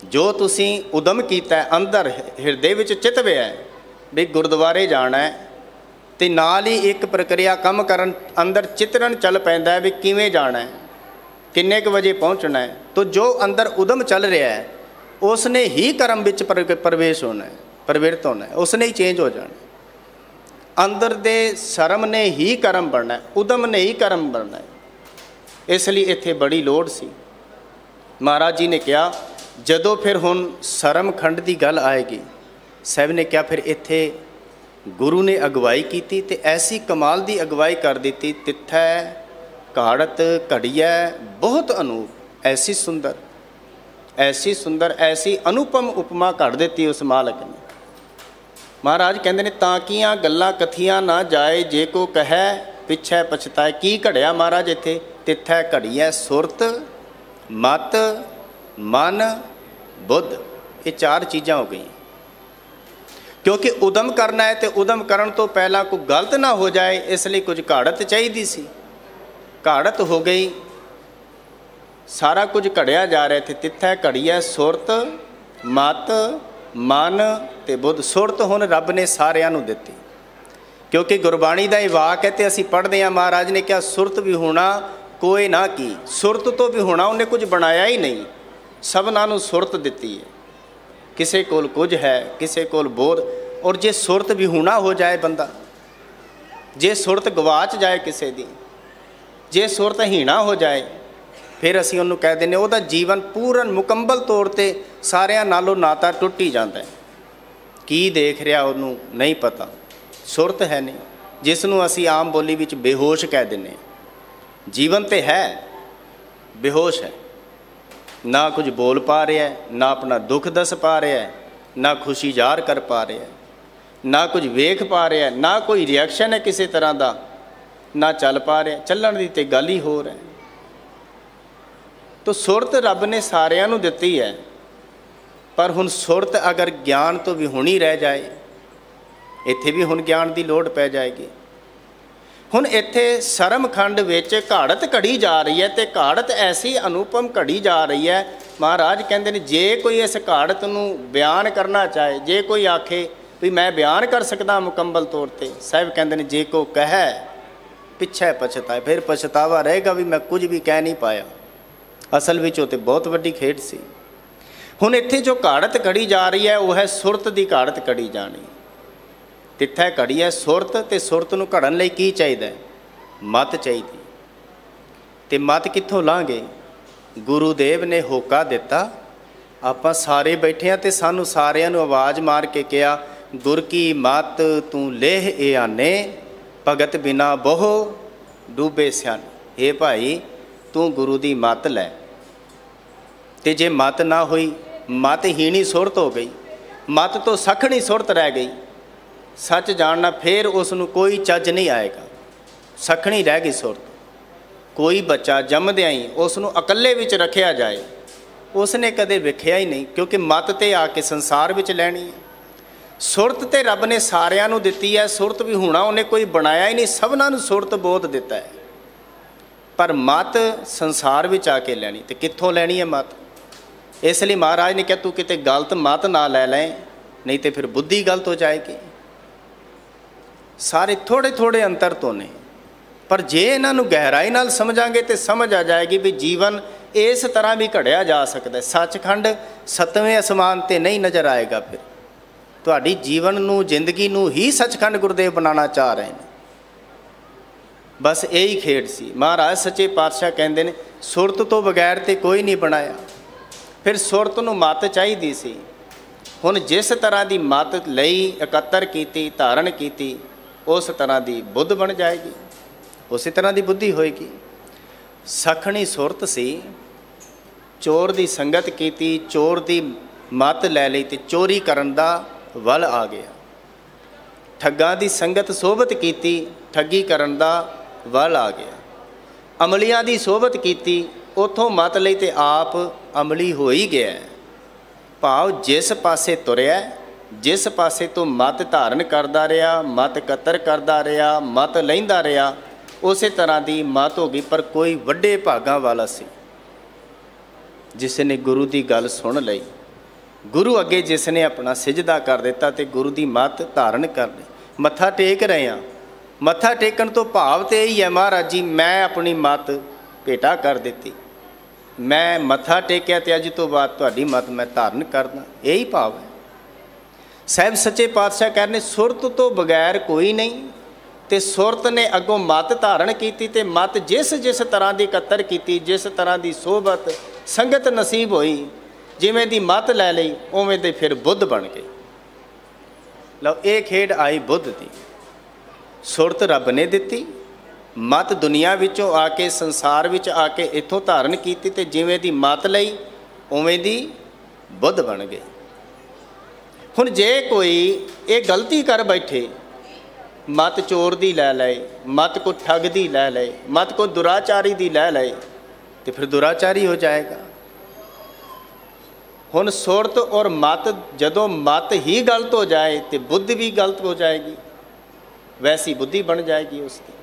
S1: ਜੋ ਤੁਸੀਂ ਉਦਮ ਕੀਤਾ ਅੰਦਰ ਹਿਰਦੇ ਵਿੱਚ ਚਿਤਵਿਆ ਵੀ ਗੁਰਦੁਆਰੇ ਜਾਣਾ ਹੈ, ਤੇ ਨਾਲ ਹੀ ਇੱਕ ਪ੍ਰਕਿਰਿਆ ਕੰਮ ਕਰਨ ਅੰਦਰ ਚਿਤਰਨ ਚੱਲ ਪੈਂਦਾ ਹੈ ਵੀ ਕਿਵੇਂ ਜਾਣਾ ਹੈ, ਕਿੰਨੇ ਕੁ ਵਜੇ ਪਹੁੰਚਣਾ ਹੈ। ਤਾਂ ਜੋ ਅੰਦਰ ਉਦਮ ਚੱਲ ਰਿਹਾ ਹੈ ਉਸ ਨੇ ਹੀ ਕਰਮ ਵਿੱਚ ਪ੍ਰਵੇਸ਼ ਹੋਣਾ ਹੈ, ਪ੍ਰਵਿਰਤ ਹੋਣਾ ਹੈ, ਉਸ ਨੇ ਹੀ ਚੇਂਜ ਹੋ ਜਾਣਾ। ਅੰਦਰ ਦੇ ਸਰਮ ਨੇ ਹੀ ਕਰਮ ਬਣਨਾ ਹੈ, ਉਦਮ ਨੇ ਹੀ ਕਰਮ ਬਣਨਾ ਹੈ। ਇਸ ਲਈ ਇੱਥੇ ਬੜੀ ਲੋੜ ਸੀ। ਮਹਾਰਾਜ ਜੀ ਨੇ ਕਿਹਾ ਜਦੋਂ ਫਿਰ ਹੁਣ ਸਰਮ ਖੰਡ ਦੀ ਗੱਲ ਆਏਗੀ, ਸਾਹਿਬ ਨੇ ਕਿਹਾ ਫਿਰ ਇੱਥੇ ਗੁਰੂ ਨੇ ਅਗਵਾਈ ਕੀਤੀ ਤੇ ਐਸੀ ਕਮਾਲ ਦੀ ਅਗਵਾਈ ਕਰ ਦਿੱਤੀ, ਤਿੱਥੈ ਘਾੜਤ ਘੜੀਐ ਬਹੁਤ ਅਨੂਪ, ਐਸੀ ਸੁੰਦਰ, ਐਸੀ ਸੁੰਦਰ, ਐਸੀ ਅਨੁਪਮ ਉਪਮਾ ਘੜ ਦਿੱਤੀ ਉਸ ਮਾਲਕ ਨੇ। ਮਹਾਰਾਜ ਕਹਿੰਦੇ ਨੇ ਤਾਂ ਕੀਆਂ ਗੱਲਾਂ ਕਥੀਆਂ ਨਾ ਜਾਏ, ਜੇ ਕੋ ਕਹੈ ਪਿੱਛੇ ਪਛਤਾਏ। ਕੀ ਘੜਿਆ ਮਹਾਰਾਜ ਇੱਥੇ? ਤਿੱਥੈ ਘੜੀਐ ਸੁਰਤ, ਮਤ, ਮਨ, ਬੁੱਧ, ਇਹ ਚਾਰ ਚੀਜ਼ਾਂ ਹੋ ਗਈਆਂ। ਕਿਉਂਕਿ ਉਦਮ ਕਰਨਾ ਹੈ ਤੇ ਉਦਮ ਕਰਨ ਤੋਂ ਪਹਿਲਾਂ ਕੋਈ ਗਲਤ ਨਾ ਹੋ ਜਾਏ, ਇਸ ਲਈ ਕੁਝ ਘਾੜਤ ਚਾਹੀਦੀ ਸੀ। ਘਾੜਤ ਹੋ ਗਈ, ਸਾਰਾ ਕੁਝ ਘੜਿਆ ਜਾ ਰਿਹਾ। ਇੱਥੇ ਤਿੱਥੈ ਘੜੀਐ ਸੁਰਤ, ਮਤ, ਮਨ ਤੇ ਬੁੱਧ। ਸੁਰਤ ਹੁਣ ਰੱਬ ਨੇ ਸਾਰਿਆਂ ਨੂੰ ਦਿੱਤੀ, ਕਿਉਂਕਿ ਗੁਰਬਾਣੀ ਦਾ ਇਹ ਵਾਕ ਹੈ ਤੇ ਅਸੀਂ ਪੜ੍ਹਦੇ ਹਾਂ। ਮਹਾਰਾਜ ਨੇ ਕਿਹਾ ਸੁਰਤ ਵੀ ਹੋਣਾ ਕੋਈ ਨਾ ਕੀ, ਸੁਰਤ ਤੋਂ ਵੀ ਹੋਣਾ, ਉਹਨੇ ਕੁਝ ਬਣਾਇਆ ਹੀ ਨਹੀਂ, ਸਭਨਾਂ ਨੂੰ ਸੁਰਤ ਦਿੱਤੀ ਹੈ। ਕਿਸੇ ਕੋਲ ਕੁਝ ਹੈ, ਕਿਸੇ ਕੋਲ ਬੋਧ। ਔਰ ਜੇ ਸੁਰਤ ਵੀ ਹੋਣਾ ਹੋ ਜਾਏ ਬੰਦਾ, ਜੇ ਸੁਰਤ ਗਵਾਚ ਜਾਏ ਕਿਸੇ ਦੀ, ਜੇ ਸੁਰਤ ਹੀਣਾ ਹੋ ਜਾਏ, ਫਿਰ ਅਸੀਂ ਉਹਨੂੰ ਕਹਿ ਦਿੰਦੇ ਉਹਦਾ ਜੀਵਨ ਪੂਰਨ ਮੁਕੰਮਲ ਤੌਰ 'ਤੇ ਸਾਰਿਆਂ ਨਾਲੋਂ ਨਾਤਾ ਟੁੱਟ ਹੀ ਜਾਂਦਾ ਹੈ। ਕੀ ਦੇਖ ਰਿਹਾ ਉਹਨੂੰ ਨਹੀਂ ਪਤਾ, ਸੁਰਤ ਹੈ ਨਹੀਂ, ਜਿਸ ਨੂੰ ਅਸੀਂ ਆਮ ਬੋਲੀ ਵਿੱਚ ਬੇਹੋਸ਼ ਕਹਿ ਦਿੰਦੇ ਹਾਂ। ਜੀਵਨ ਤਾਂ ਹੈ, ਬੇਹੋਸ਼ ਹੈ, ਨਾ ਕੁਝ ਬੋਲ ਪਾ ਰਿਹਾ, ਨਾ ਆਪਣਾ ਦੁੱਖ ਦੱਸ ਪਾ ਰਿਹਾ, ਨਾ ਖੁਸ਼ੀ ਜ਼ਾਹਰ ਕਰ ਪਾ ਰਿਹਾ, ਨਾ ਕੁਝ ਵੇਖ ਪਾ ਰਿਹਾ, ਨਾ ਕੋਈ ਰਿਐਕਸ਼ਨ ਹੈ ਕਿਸੇ ਤਰ੍ਹਾਂ ਦਾ, ਨਾ ਚੱਲ ਪਾ ਰਿਹਾ। ਚੱਲਣ ਦੀ ਤਾਂ ਗੱਲ ਹੀ ਹੋਰ ਹੈ। ਤਾਂ ਸੁਰਤ ਰੱਬ ਨੇ ਸਾਰਿਆਂ ਨੂੰ ਦਿੱਤੀ ਹੈ, ਪਰ ਹੁਣ ਸੁਰਤ ਅਗਰ ਗਿਆਨ ਤੋਂ ਵੀ ਹੁਣੀ ਰਹਿ ਜਾਏ, ਇੱਥੇ ਵੀ ਹੁਣ ਗਿਆਨ ਦੀ ਲੋੜ ਪੈ ਜਾਏਗੀ। ਹੁਣ ਇੱਥੇ ਸਰਮ ਖੰਡ ਵਿੱਚ ਘਾੜਤ ਘੜੀ ਜਾ ਰਹੀ ਹੈ, ਤੇ ਘਾੜਤ ਐਸੀ ਅਨੁਪਮ ਘੜੀ ਜਾ ਰਹੀ ਹੈ। ਮਹਾਰਾਜ ਕਹਿੰਦੇ ਨੇ ਜੇ ਕੋਈ ਇਸ ਘਾੜਤ ਨੂੰ ਬਿਆਨ ਕਰਨਾ ਚਾਹੇ, ਜੇ ਕੋਈ ਆਖੇ ਵੀ ਮੈਂ ਬਿਆਨ ਕਰ ਸਕਦਾ ਮੁਕੰਮਲ ਤੌਰ 'ਤੇ, ਸਾਹਿਬ ਕਹਿੰਦੇ ਨੇ ਜੇ ਕੋ ਕਹੈ ਪਿੱਛੇ ਪਛਤਾਏ, ਫਿਰ ਪਛਤਾਵਾ ਰਹੇਗਾ ਵੀ ਮੈਂ ਕੁਝ ਵੀ ਕਹਿ ਨਹੀਂ ਪਾਇਆ। ਅਸਲ ਵਿੱਚ ਉਹ ਤਾਂ ਬਹੁਤ ਵੱਡੀ ਖੇਡ ਸੀ। ਹੁਣ ਇੱਥੇ ਜੋ ਘਾੜਤ ਘੜੀ ਜਾ ਰਹੀ ਹੈ ਉਹ ਹੈ ਸੁਰਤ ਦੀ ਘਾੜਤ ਘੜੀ ਜਾਣੀ। ਤਿੱਥੈ ਘੜੀ ਹੈ ਸੁਰਤ, ਤੇ ਸੁਰਤ ਨੂੰ ਘੜਨ ਲਈ ਕੀ ਚਾਹੀਦਾ? ਮਤ ਚਾਹੀਦੀ। ਤੇ ਮਤ ਕਿੱਥੋਂ ਲਾਂਗੇ? ਗੁਰੂਦੇਵ ਨੇ ਹੋਕਾ ਦਿੱਤਾ, ਆਪਾਂ ਸਾਰੇ ਬੈਠੇ ਹਾਂ ਤੇ ਸਾਨੂੰ ਸਾਰਿਆਂ ਨੂੰ ਆਵਾਜ਼ ਮਾਰ ਕੇ ਕਿਹਾ ਗੁਰ ਕੀ ਮਤ ਤੂੰ ਲੇਹ ਏ ਆਨੇ, ਭਗਤ ਬਿਨਾ ਬਹੁ ਡੂਬੇ ਸਿਆਨ। ਇਹ ਭਾਈ ਤੂੰ ਗੁਰੂ ਦੀ ਮਤ ਲੈ। ਤੇ ਜੇ ਮਤ ਨਾ ਹੋਈ, ਮਤ ਹੀਣੀ ਸੁਰਤ ਹੋ ਗਈ, ਮਤ ਤੋਂ ਸਖਣੀ ਸੁਰਤ ਰਹਿ ਗਈ, ਸੱਚ ਜਾਣਨਾ, ਫਿਰ ਉਸ ਨੂੰ ਕੋਈ ਚੱਜ ਨਹੀਂ ਆਏਗਾ, ਸਖਣੀ ਰਹਿ ਗਈ ਸੁਰਤ। ਕੋਈ ਬੱਚਾ ਜੰਮਦਿਆਂ ਹੀ ਉਸ ਨੂੰ ਇਕੱਲੇ ਵਿੱਚ ਰੱਖਿਆ ਜਾਏ, ਉਸ ਨੇ ਕਦੇ ਵੇਖਿਆ ਹੀ ਨਹੀਂ, ਕਿਉਂਕਿ ਮਤ ਤੇ ਆ ਕੇ ਸੰਸਾਰ ਵਿੱਚ ਲੈਣੀ ਹੈ। ਸੁਰਤ ਤੇ ਰੱਬ ਨੇ ਸਾਰਿਆਂ ਨੂੰ ਦਿੱਤੀ ਹੈ, ਸੁਰਤ ਵੀ ਹੋਣਾ ਉਹਨੇ ਕੋਈ ਬਣਾਇਆ ਹੀ ਨਹੀਂ, ਸਭਨਾਂ ਨੂੰ ਸੁਰਤ ਬੋਧ ਦਿੱਤਾ ਹੈ। ਪਰ ਮਤ ਸੰਸਾਰ ਵਿੱਚ ਆ ਕੇ ਲੈਣੀ, ਤੇ ਕਿੱਥੋਂ ਲੈਣੀ ਹੈ ਮਤ? ਇਸ ਲਈ ਮਹਾਰਾਜ ਨੇ ਕਿਹਾ ਤੂੰ ਕਿਤੇ ਗਲਤ ਮਤ ਨਾ ਲੈ ਲੈ, ਨਹੀਂ ਤੇ ਫਿਰ ਬੁੱਧੀ ਗਲਤ ਹੋ ਜਾਏਗੀ। ਸਾਰੇ ਥੋੜ੍ਹੇ ਥੋੜ੍ਹੇ ਅੰਤਰ ਤੋਂ ਨੇ, ਪਰ ਜੇ ਇਹਨਾਂ ਨੂੰ ਗਹਿਰਾਈ ਨਾਲ ਸਮਝਾਂਗੇ ਤੇ ਸਮਝ ਆ ਜਾਏਗੀ ਵੀ ਜੀਵਨ ਇਸ ਤਰ੍ਹਾਂ ਵੀ ਘੜਿਆ ਜਾ ਸਕਦਾ। ਸੱਚਖੰਡ 7ਵੇਂ ਅਸਮਾਨ 'ਤੇ ਨਹੀਂ ਨਜ਼ਰ ਆਏਗਾ। ਫਿਰ ਤੁਹਾਡੀ ਜੀਵਨ ਨੂੰ, ਜ਼ਿੰਦਗੀ ਨੂੰ ਹੀ ਸੱਚਖੰਡ ਗੁਰਦੇਵ ਬਣਾਉਣਾ ਚਾਹ ਰਹੇ ਨੇ। ਬਸ ਇਹੀ ਖੇਡ ਸੀ। ਮਹਾਰਾਜ ਸੱਚੇ ਪਾਤਸ਼ਾਹ ਕਹਿੰਦੇ ਨੇ ਸੁਰਤ ਤੋਂ ਬਗੈਰ ਤੇ ਕੋਈ ਨਹੀਂ ਬਣਾਇਆ। ਫਿਰ ਸੁਰਤ ਨੂੰ ਮੱਤ ਚਾਹੀਦੀ ਸੀ। ਹੁਣ ਜਿਸ ਤਰ੍ਹਾਂ ਦੀ ਮੱਤ ਲਈ, ਇਕੱਤਰ ਕੀਤੀ, ਧਾਰਨ ਕੀਤੀ, ਉਸ ਤਰ੍ਹਾਂ ਦੀ ਬੁੱਧ ਬਣ ਜਾਏਗੀ, ਉਸੇ ਤਰ੍ਹਾਂ ਦੀ ਬੁੱਧੀ ਹੋਏਗੀ। ਸਖਣੀ ਸੁਰਤ ਸੀ, चोर की संगत की, चोर की मत लै ली तो चोरी करन दा वल आ गया। ठग्गां की संगत सोबत की, ठगी करन दा वल आ गया। अमलियां की सोबत की, उतों मत लई ते आप अमली हो ही गया। भाव जिस पासे तुरया, जिस पासे तो मत धारण करता रहा, मत कतर करता रहा, मत लैंदा रहा, उस तरह की मत हो गई। पर कोई वड्डे भागां वाला सी जिसने गुरु की गल सुन लई, गुरु अगे जिसने अपना सिजदा कर दिता तो गुरु की मत धारण कर ली। मत्था टेक रहे हैं, मत्था टेकन तो भाव तो यही है महाराज जी मैं अपनी मत भेटा कर दी, मैं मत्था टेकिया तो अज तो बाद तुहाडी मत मैं धारण करदा, यही भाव है। साहब सच्चे पातशाह कहने सुरत तो बगैर कोई नहीं, तो सुरत ने अगों मत धारण की, तो मत जिस जिस तरह की कतर की, जिस तरह की सोहबत संगत नसीब हुई, जिमें दी मत लै ली उवें दे फिर बुद्ध बन गए। लो ये खेड आई बुद्ध की। सुरत रब ने दिती, मत दुनिया विचों आके संसार विच आके इत्थों धारण की, तो जिमें दी मत लई उवें दी बुद्ध बन गए। हुण जे कोई ये गलती कर बैठे, मत चोर दी लै ले, मत को ठग दी लै ले, मत को दुराचारी दी लै ले, तो फिर दुराचारी हो जाएगा। हुण सुरत और मत जदों मत ही गलत हो जाए तो बुद्धि भी गलत हो जाएगी, वैसी बुद्धि बन जाएगी उसकी।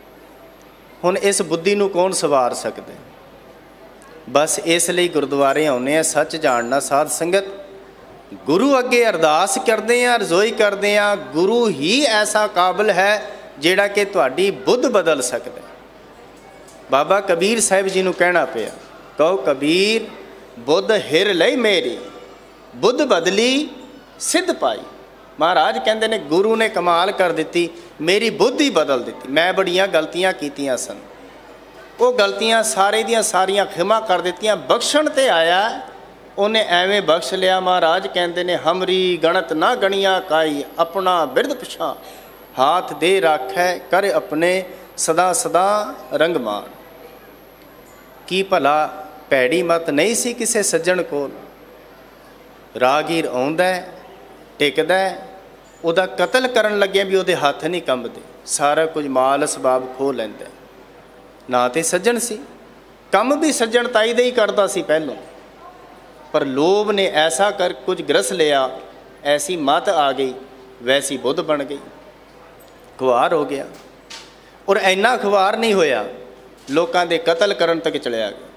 S1: हुण इस बुद्धि नूं कौन सवार सकता है? बस इसलिए गुरुद्वारे आउने सच जानना साध संगत, गुरु अगे अरदास करते हैं, रजोई करते हैं, गुरु ही ऐसा काबिल है जिहड़ा कि तुहाडी बुद्ध बदल सकता है। बाबा कबीर साहिब जी नूं कहना पिया, कहो कबीर बुद्ध हिर लई मेरी, बुद्ध बदली सिद्ध पाई। महाराज कहते ने गुरु ने कमाल कर दी, मेरी बुद्धि बदल दी। मैं बड़ियां गलतियां कीतियां सन, वो गलतियां सारे दियां सारियां खिमा कर दित्तियां, बख्शण ते आया उन्हें एवें बख्श लिया। महाराज कहते ने हमरी गणत ना गणिया काई, अपना बिरद पिछा हाथ दे राखै, कर अपने सदा सदा रंगमान। की भला पैड़ी मत नहीं सी किसे सज्जण कोल, राहगीर आउंदा टिकदा उहदा कतल करन लग्या भी उहदे हत्थ नहीं कंबदे, सारा कुछ माल असबाब खो लैंदा। ना तो सज्जण सी, कम भी सज्जण ताई दे ही करदा सी पहलों, पर लोभ ने ऐसा कर कुछ ग्रस लिया, ऐसी मत आ गई, वैसी बुद्ध बन गई, खुआर हो गया। और इन्ना खुआर नहीं होया, लोगों के कतल करन तक चलिया गया।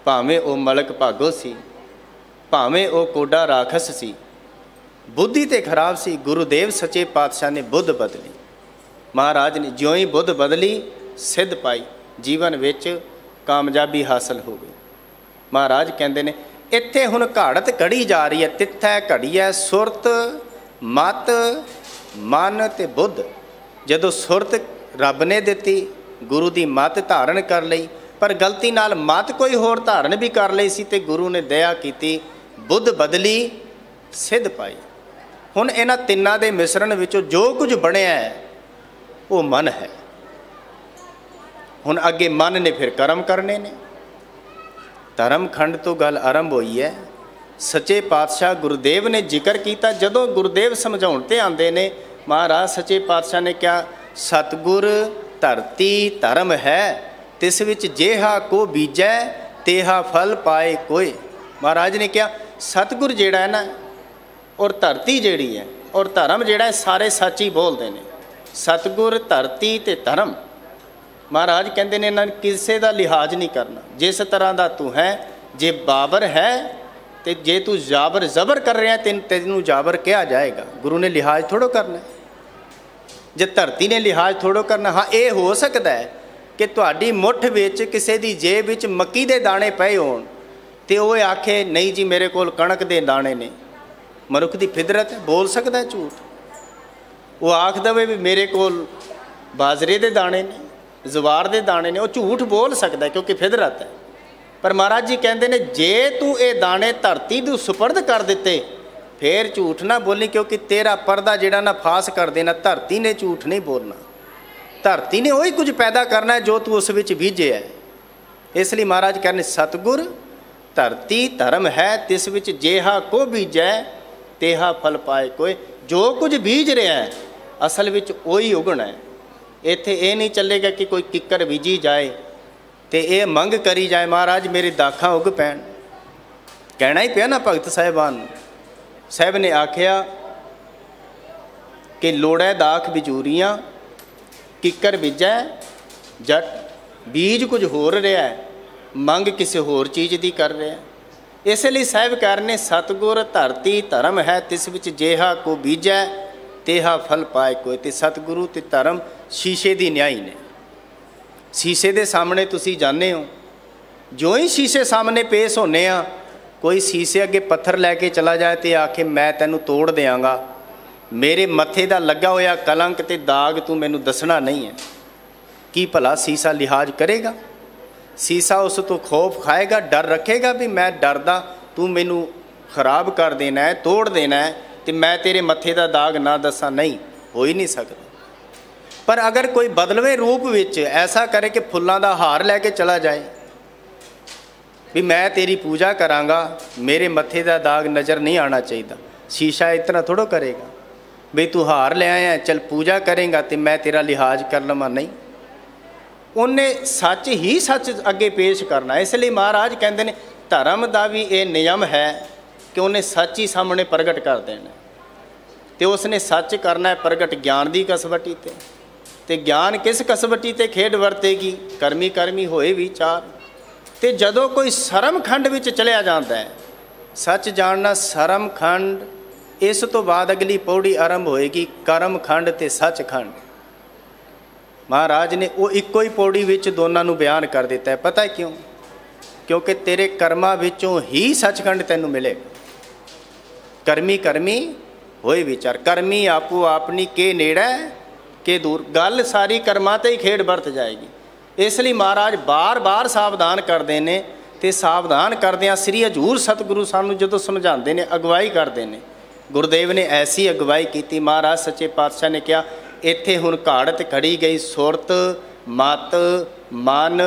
S1: भावें वो मलक भागो सी, भावें वो कोडा राखस सी, बुद्धि तो खराब सी। गुरुदेव सच्चे पातशाह ने बुद्ध बदली, महाराज ने ज्यों ही बुद्ध बदली सिद्ध पाई, जीवन विच कामयाबी हासिल हो गई। महाराज कहते ने इत्थे हुण घाड़त कड़ी जा रही है, तिथै घड़ी है सुरत मत मन ते बुद्ध। जदों सुरत रब ने दिती, गुरु की मत धारण कर लई, पर गलती नाल मत कोई होर धारण भी कर लई सी, ते गुरु ने दया की, बुद्ध बदली सिद्ध पाई। हुण इन्हां तिन्नां दे मिश्रण विचों जो कुछ बनिया है वो मन है। हुण अगे मन ने फिर कर्म करने ने। धर्म खंड तो गल आरंभ हुई है। सच्चे पातशाह गुरुदेव ने जिक्र किया, जदों गुरुदेव समझाउण ते आंदे ने, महाराज सच्चे पातशाह ने क्या सतगुर धरती धर्म है, तिस विच जेहा को बीजै तेहा फल पाए कोई। महाराज ने क्या सतगुर जिहड़ा है ना, और धरती जिहड़ी है और धर्म जिहड़ा है, सारे सच ही बोलते हैं। सतगुर धरती ते धर्म, महाराज कहते हैं इन्हां किसी का लिहाज नहीं करना। जिस तरह का तू है, जे बाबर है तो जे तू जाबर जबर कर रहा है तेनू जाबर कहा जाएगा। गुरु ने लिहाज थोड़ो करना, जे धरती ने लिहाज थोड़ो करना। हाँ ये हो सकता है कि तुहाडी मुठ विच किसी की जेब विच मक्की दे दाने पए होण ते ओह आखे नहीं जी मेरे कोल कणक दे दाने ने। मनुख की फितरत है, बोल सकता है झूठ। वो आख दवे भी मेरे कोल बाजरे दे दाने ने, जवार दे दाने ने, वो झूठ बोल सकता है क्योंकि फितरत है। पर महाराज जी कहते हैं जे तू ये दाने धरती तू सुपर्द कर दिते फिर झूठ ना बोली, क्योंकि तेरा पर्दा जिहड़ा ना फास कर देना। धरती ने झूठ नहीं बोलना, धरती ने वही कुछ पैदा करना है जो तू उस विच बीजे है। इसलिए महाराज कहने सतगुर धरती धर्म है तिस विच जेहा को बीजै तेहा फल पाए कोई। जो कुछ बीज रहा है असल विच उही उगना है। इत्थे ये नहीं चलेगा कि कोई किक्कर बीजी जाए तो ये मंग करी जाए महाराज मेरी दाखा उग पैन। कहना ही पिया ना भगत साहिबान साहब ने आख्या कि लोड़ै दाख बिजूरियाँ किक्कर बीजै जट। बीज कुछ होर रहा है मंग किसी होर चीज़ की कर रहा है। इसलिए साहब कह रहे सतगुर धरती धर्म है तिस विच जेहा को बीजै तेहा फल पाए कोई। तो सतगुरु ते धर्म शीशे की न्याई ने। शीशे के सामने तुसी जाने हो, जो ही शीशे सामने पेश होने आ कोई शीशे अगे पत्थर लैके चला जाए तो आखे मैं तेनू तोड़ देंगा, मेरे मत्थे दा लगा होया कलंक ते दाग तू मैनू दसना नहीं है। की भला शीशा लिहाज करेगा? शीशा उस तो खौफ खाएगा, डर रखेगा भी मैं डरदा तू मैनू खराब कर देना है, तोड़ देना है तो मैं तेरे मत्थे का दाग ना दसा? नहीं, हो ही नहीं सकता। पर अगर कोई बदलवे रूप विच ऐसा करे कि फुल्लां दा हार लैके चला जाए भी मैं तेरी पूजा करांगा, मेरे मत्थे का दाग नज़र नहीं आना चाहिए, शीशा इतना थोड़ा करेगा भी तू हार ले आया चल पूजा करेंगा तो मैं तेरा लिहाज कर लवा। नहीं, उन्हें सच ही सच अगे पेश करना। इसलिए महाराज कहते हैं धर्म का भी ये नियम है कि उन्हें सच ही सामने प्रगट कर देना तो उसने सच करना है प्रगट ज्ञान की कसवटी ते ज्ञान किस कसवटी ते खेड वरतेगी करमी करमी होए विचार। तो जदों कोई सरम खंड विच चलिया जाता है सच जानना सरम खंड, इस तो बाद अगली पौड़ी आरंभ होएगी करम खंड ते सच खंड। महाराज ने वो इको ही पौड़ी विच दोनों नू बयान कर दिता है। पता है क्यों? क्योंकि तेरे कर्मां विचों ही सचखंड तैनू मिलेगा। करमी करमी होए विचार, करमी आपो आपनी के नेड़े के दूर। गल सारी कर्मां ते ही खेड़ बरत जाएगी। इसलिए महाराज बार बार सावधान करते हैं तो सावधान करदियां श्री हजूर सतगुरु सानू जदों समझाते हैं अगवाई करते हैं। गुरुदेव ने ऐसी अगवाई की। महाराज सच्चे पातशाह ने कहा इत्थे हुण घाड़त खड़ी गई सुरत मत मन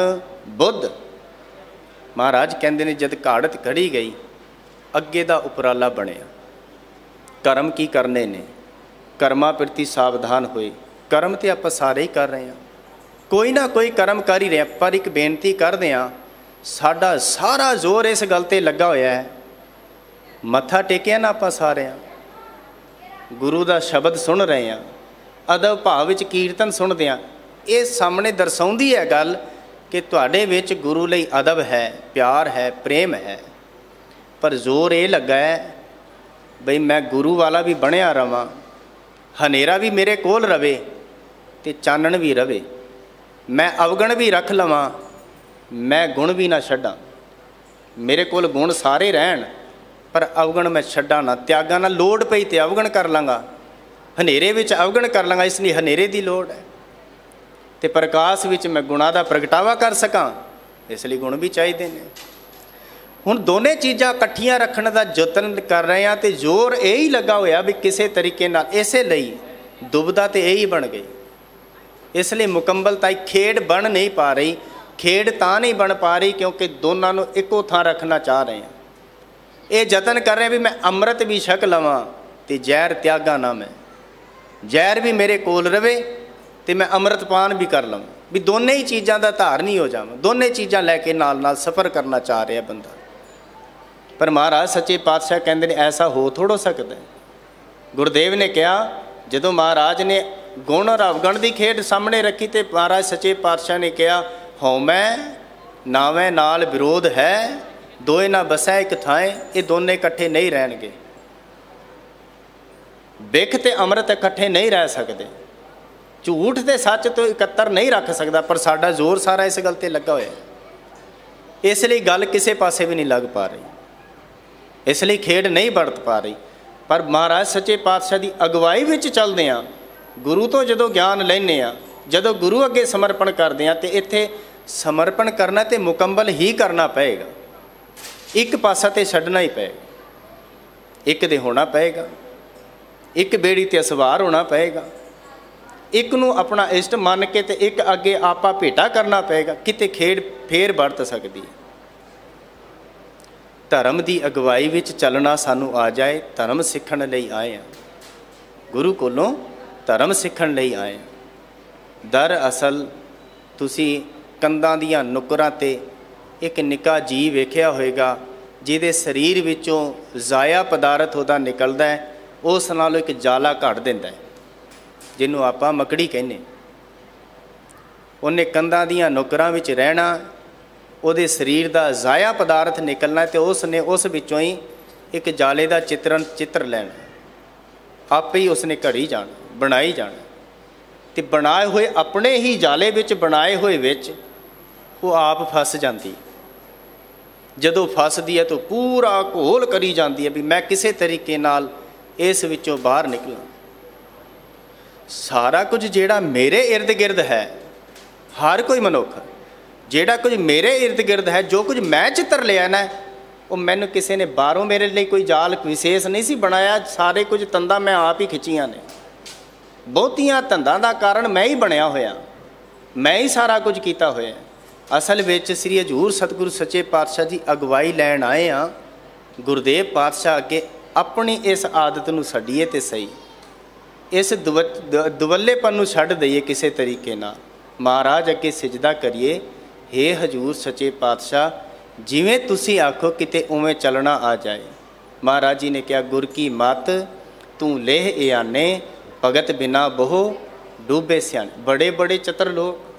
S1: बुद्ध। महाराज कहते हैं जद घाड़त खड़ी गई अगे दा उपराला बनिया। कर्म की करने ने, कर्मा प्रति सावधान होए। कर्म तो आप सारे ही कर रहे हैं, कोई ना कोई कर्म कर ही रहे हैं, पर एक बेनती करते हैं साडा सारा जोर इस गल ते लगा होया है। मत्था टेकिया ना आप सारे गुरु का शब्द सुन रहे हैं, अदब भाव विच कीर्तन सुनते हैं। ये सामने दर्शाउंदी है गल कि तुहाडे विच गुरु लई अदब है, प्यार है, प्रेम है। पर जोर ये लगा है बई मैं गुरु वाला भी बनया रवां, हनेरा भी मेरे कोल रवे ते चानण भी रवे, मैं अवगण भी रख लवां, मैं गुण भी ना छड्डां। मेरे कोल गुण सारे रहन पर अवगण मैं छड्डा ना, त्यागा ना। लोड़ पई तो अवगण कर लांगा, हनेरे विच अवगण कर लांगा, इसलिए हनेरे की लोड़ है। तो प्रकाश विच मैं गुणा का प्रगटावा कर सकां, इसलिए गुण भी चाहिए ने। हुण दोने चीज़ां इकट्ठियां रखने का यतन कर रहे हैं तो जोर यही लगा होया भी किसी तरीके नाल। इसे लई दुविधा तो यही बन गई। इसलिए मुकम्मलता खेड बन नहीं पा रही। खेड तां नहीं बन पा रही क्योंकि दोनों को इको थां रखना चाह रहे हैं। ये यतन कर रहे हैं भी मैं अमृत भी छक लवां तो जहर त्यागा ना, मैं जहर भी मेरे कोल रवे तो मैं अमृतपान भी कर लवां, भी दोनों ही चीज़ों का धार नहीं हो जावां। दोनों चीज़ां लैके नाल नाल सफ़र करना चाह रहा बंदा। पर महाराज सच्चे पातशाह कहते हैं ऐसा हो थोड़ा सकता है। गुरुदेव ने कहा जदों महाराज ने गुण और अवगण की खेड सामने रखी तो महाराज सच्चे पातशाह ने कहा हौमै नावै नाल विरोध है, दोए ना बसै एक थाएं, ये दोनों इकट्ठे नहीं रहणगे। बिख ते अमृत इकट्ठे नहीं रह सकते, झूठ ते सच तो इकत्तर नहीं रख सकता। पर साडा जोर सारा इस गल ते लगा होया, इसलिए गल किसी पासे भी नहीं लग पा रही, इसलिए खेड नहीं बरत पा रही। पर महाराज सच्चे पातशाह की अगवाई विच चलदे आ, गुरु तो जदों ज्ञान लैने आ, जदों गुरु अगे समर्पण करते हैं तो इत्थे समर्पण करना तो मुकम्मल ही करना पएगा। एक पासा तो छड्डना ही पएगा, एक दे होना पएगा, एक बेड़ी ते असवार होना पएगा, एक नूं अपना इष्ट मन के ते एक अगे आपा भेटा करना पएगा, किते खेड फेर बरत सकती है। धर्म की अगवाई विच चलना सानू आ जाए। धर्म सीखण लई आए हैं, गुरु कोलों धर्म सीखण लई आए हैं। दरअसल तुसी कंधां दीआं नुकरां ते एक निक्का जी वेखिया होएगा जिहदे शरीर विचों ज़ाया पदार्थ उहदा निकलदा है, उस नालों एक जाला घट दिंदा है, जिन्हों आपां मकड़ी कहने। उन्हें कंधां दीआं नुकरां विच रहना, उहदे शरीर का ज़ाया पदार्थ निकलना, तो उसने उस विचों ही एक जाले का चित्र लैना, आपे ही उसने घड़ी जाना, बनाई जाना, तो बनाए हुए अपने ही जाले विच बनाए हुए विच वो आप फस जाती। जदों फसदी है तो पूरा घोल करी जाती है भी मैं किसी तरीके नाल इस विचों बाहर निकला। सारा कुछ जिहड़ा मेरे इर्द गिर्द है, हर कोई मनुख जिहड़ा कुछ मेरे इर्द गिर्द है, जो कुछ मैं चित्र लिया ना, वो मैनू किसी ने बाहरों मेरे लिए कोई जाल विशेष नहीं सी बनाया। सारे कुछ तंदा मैं आप ही खिंचियां ने। बहुतियां तंदां दा कारण मैं ही बनया होया, मैं ही सारा कुछ किया होया। असल विच श्री हजूर सतगुरु सच्चे पातशाह जी अगवाई लैन आए हाँ। गुरुदेव पातशाह अगे अपनी इस आदत नूं छड्डीए ते सही, इस दुवल्लेपन नूं छड्ड दईए किसी तरीके नाल। महाराज अगे सिजदा करिए, हे हजूर सच्चे पातशाह जिवें तुसी आखो किते उवें चलना आ जाए। महाराज जी ने कहा, गुर की मत तू लेह इयाने, भगत बिना बहु डूबे सियाने। बड़े बड़े चतर लोग,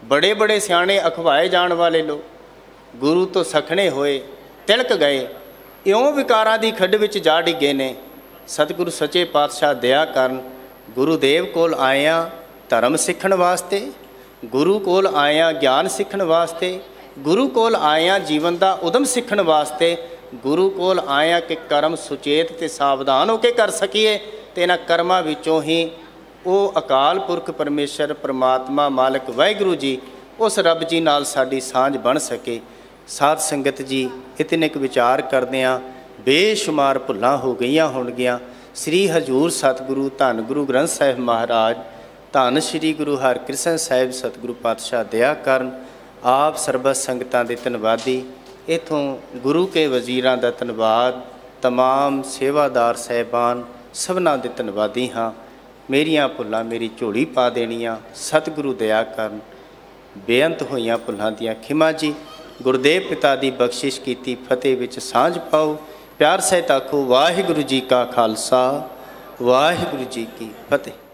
S1: बड़े बड़े सियाने अखवाए जान वाले लोग गुरु तो सखने होए तिलक गए, इउं विकारां दी खड्ड विच जा डिगे ने। सतगुरु सच्चे पातशाह दया करन, गुरुदेव कोल आया धर्म सीखण वास्ते, गुरु कोल आया ज्ञान सीखण वास्ते, गुरु कोल आया जीवन का उदम सीखण वास्ते, गुरु कोल आया कि कर्म सुचेत ते सावधान होकर कर सकीए, तो इन्हां कर्मां विचों ही वो अकाल पुरख परमेश्वर परमात्मा मालिक वाहिगुरू जी उस रब जी नाल साडी सांझ बन सके। साध संगत जी इतने क विचार करदिआं बेशुमार भुल्लां हो गईयां होणगीआं। श्री हजूर सतगुरु धन गुरु ग्रंथ साहिब महाराज, धन श्री गुरु हरकृष्ण साहिब सतगुरु पातशाह दया करन। आप सरबत संगतां दे धन्नवादी, इथों गुरु के वजीरां दा धन्नवाद, तमाम सेवादार साहिबान सबनां दे धन्नवादी हाँ। मेरियां भुल्लां मेरी झोली पा देनियां, सतगुरु दया करन। बेअंत होईयां भुल्लां दियां खिमा जी। गुरदेव पिता दी बख्शिश कीती फतेह विच सांझ पाओ। प्यार सहित आखो वाहिगुरू जी का खालसा, वाहिगुरू जी की फतेह।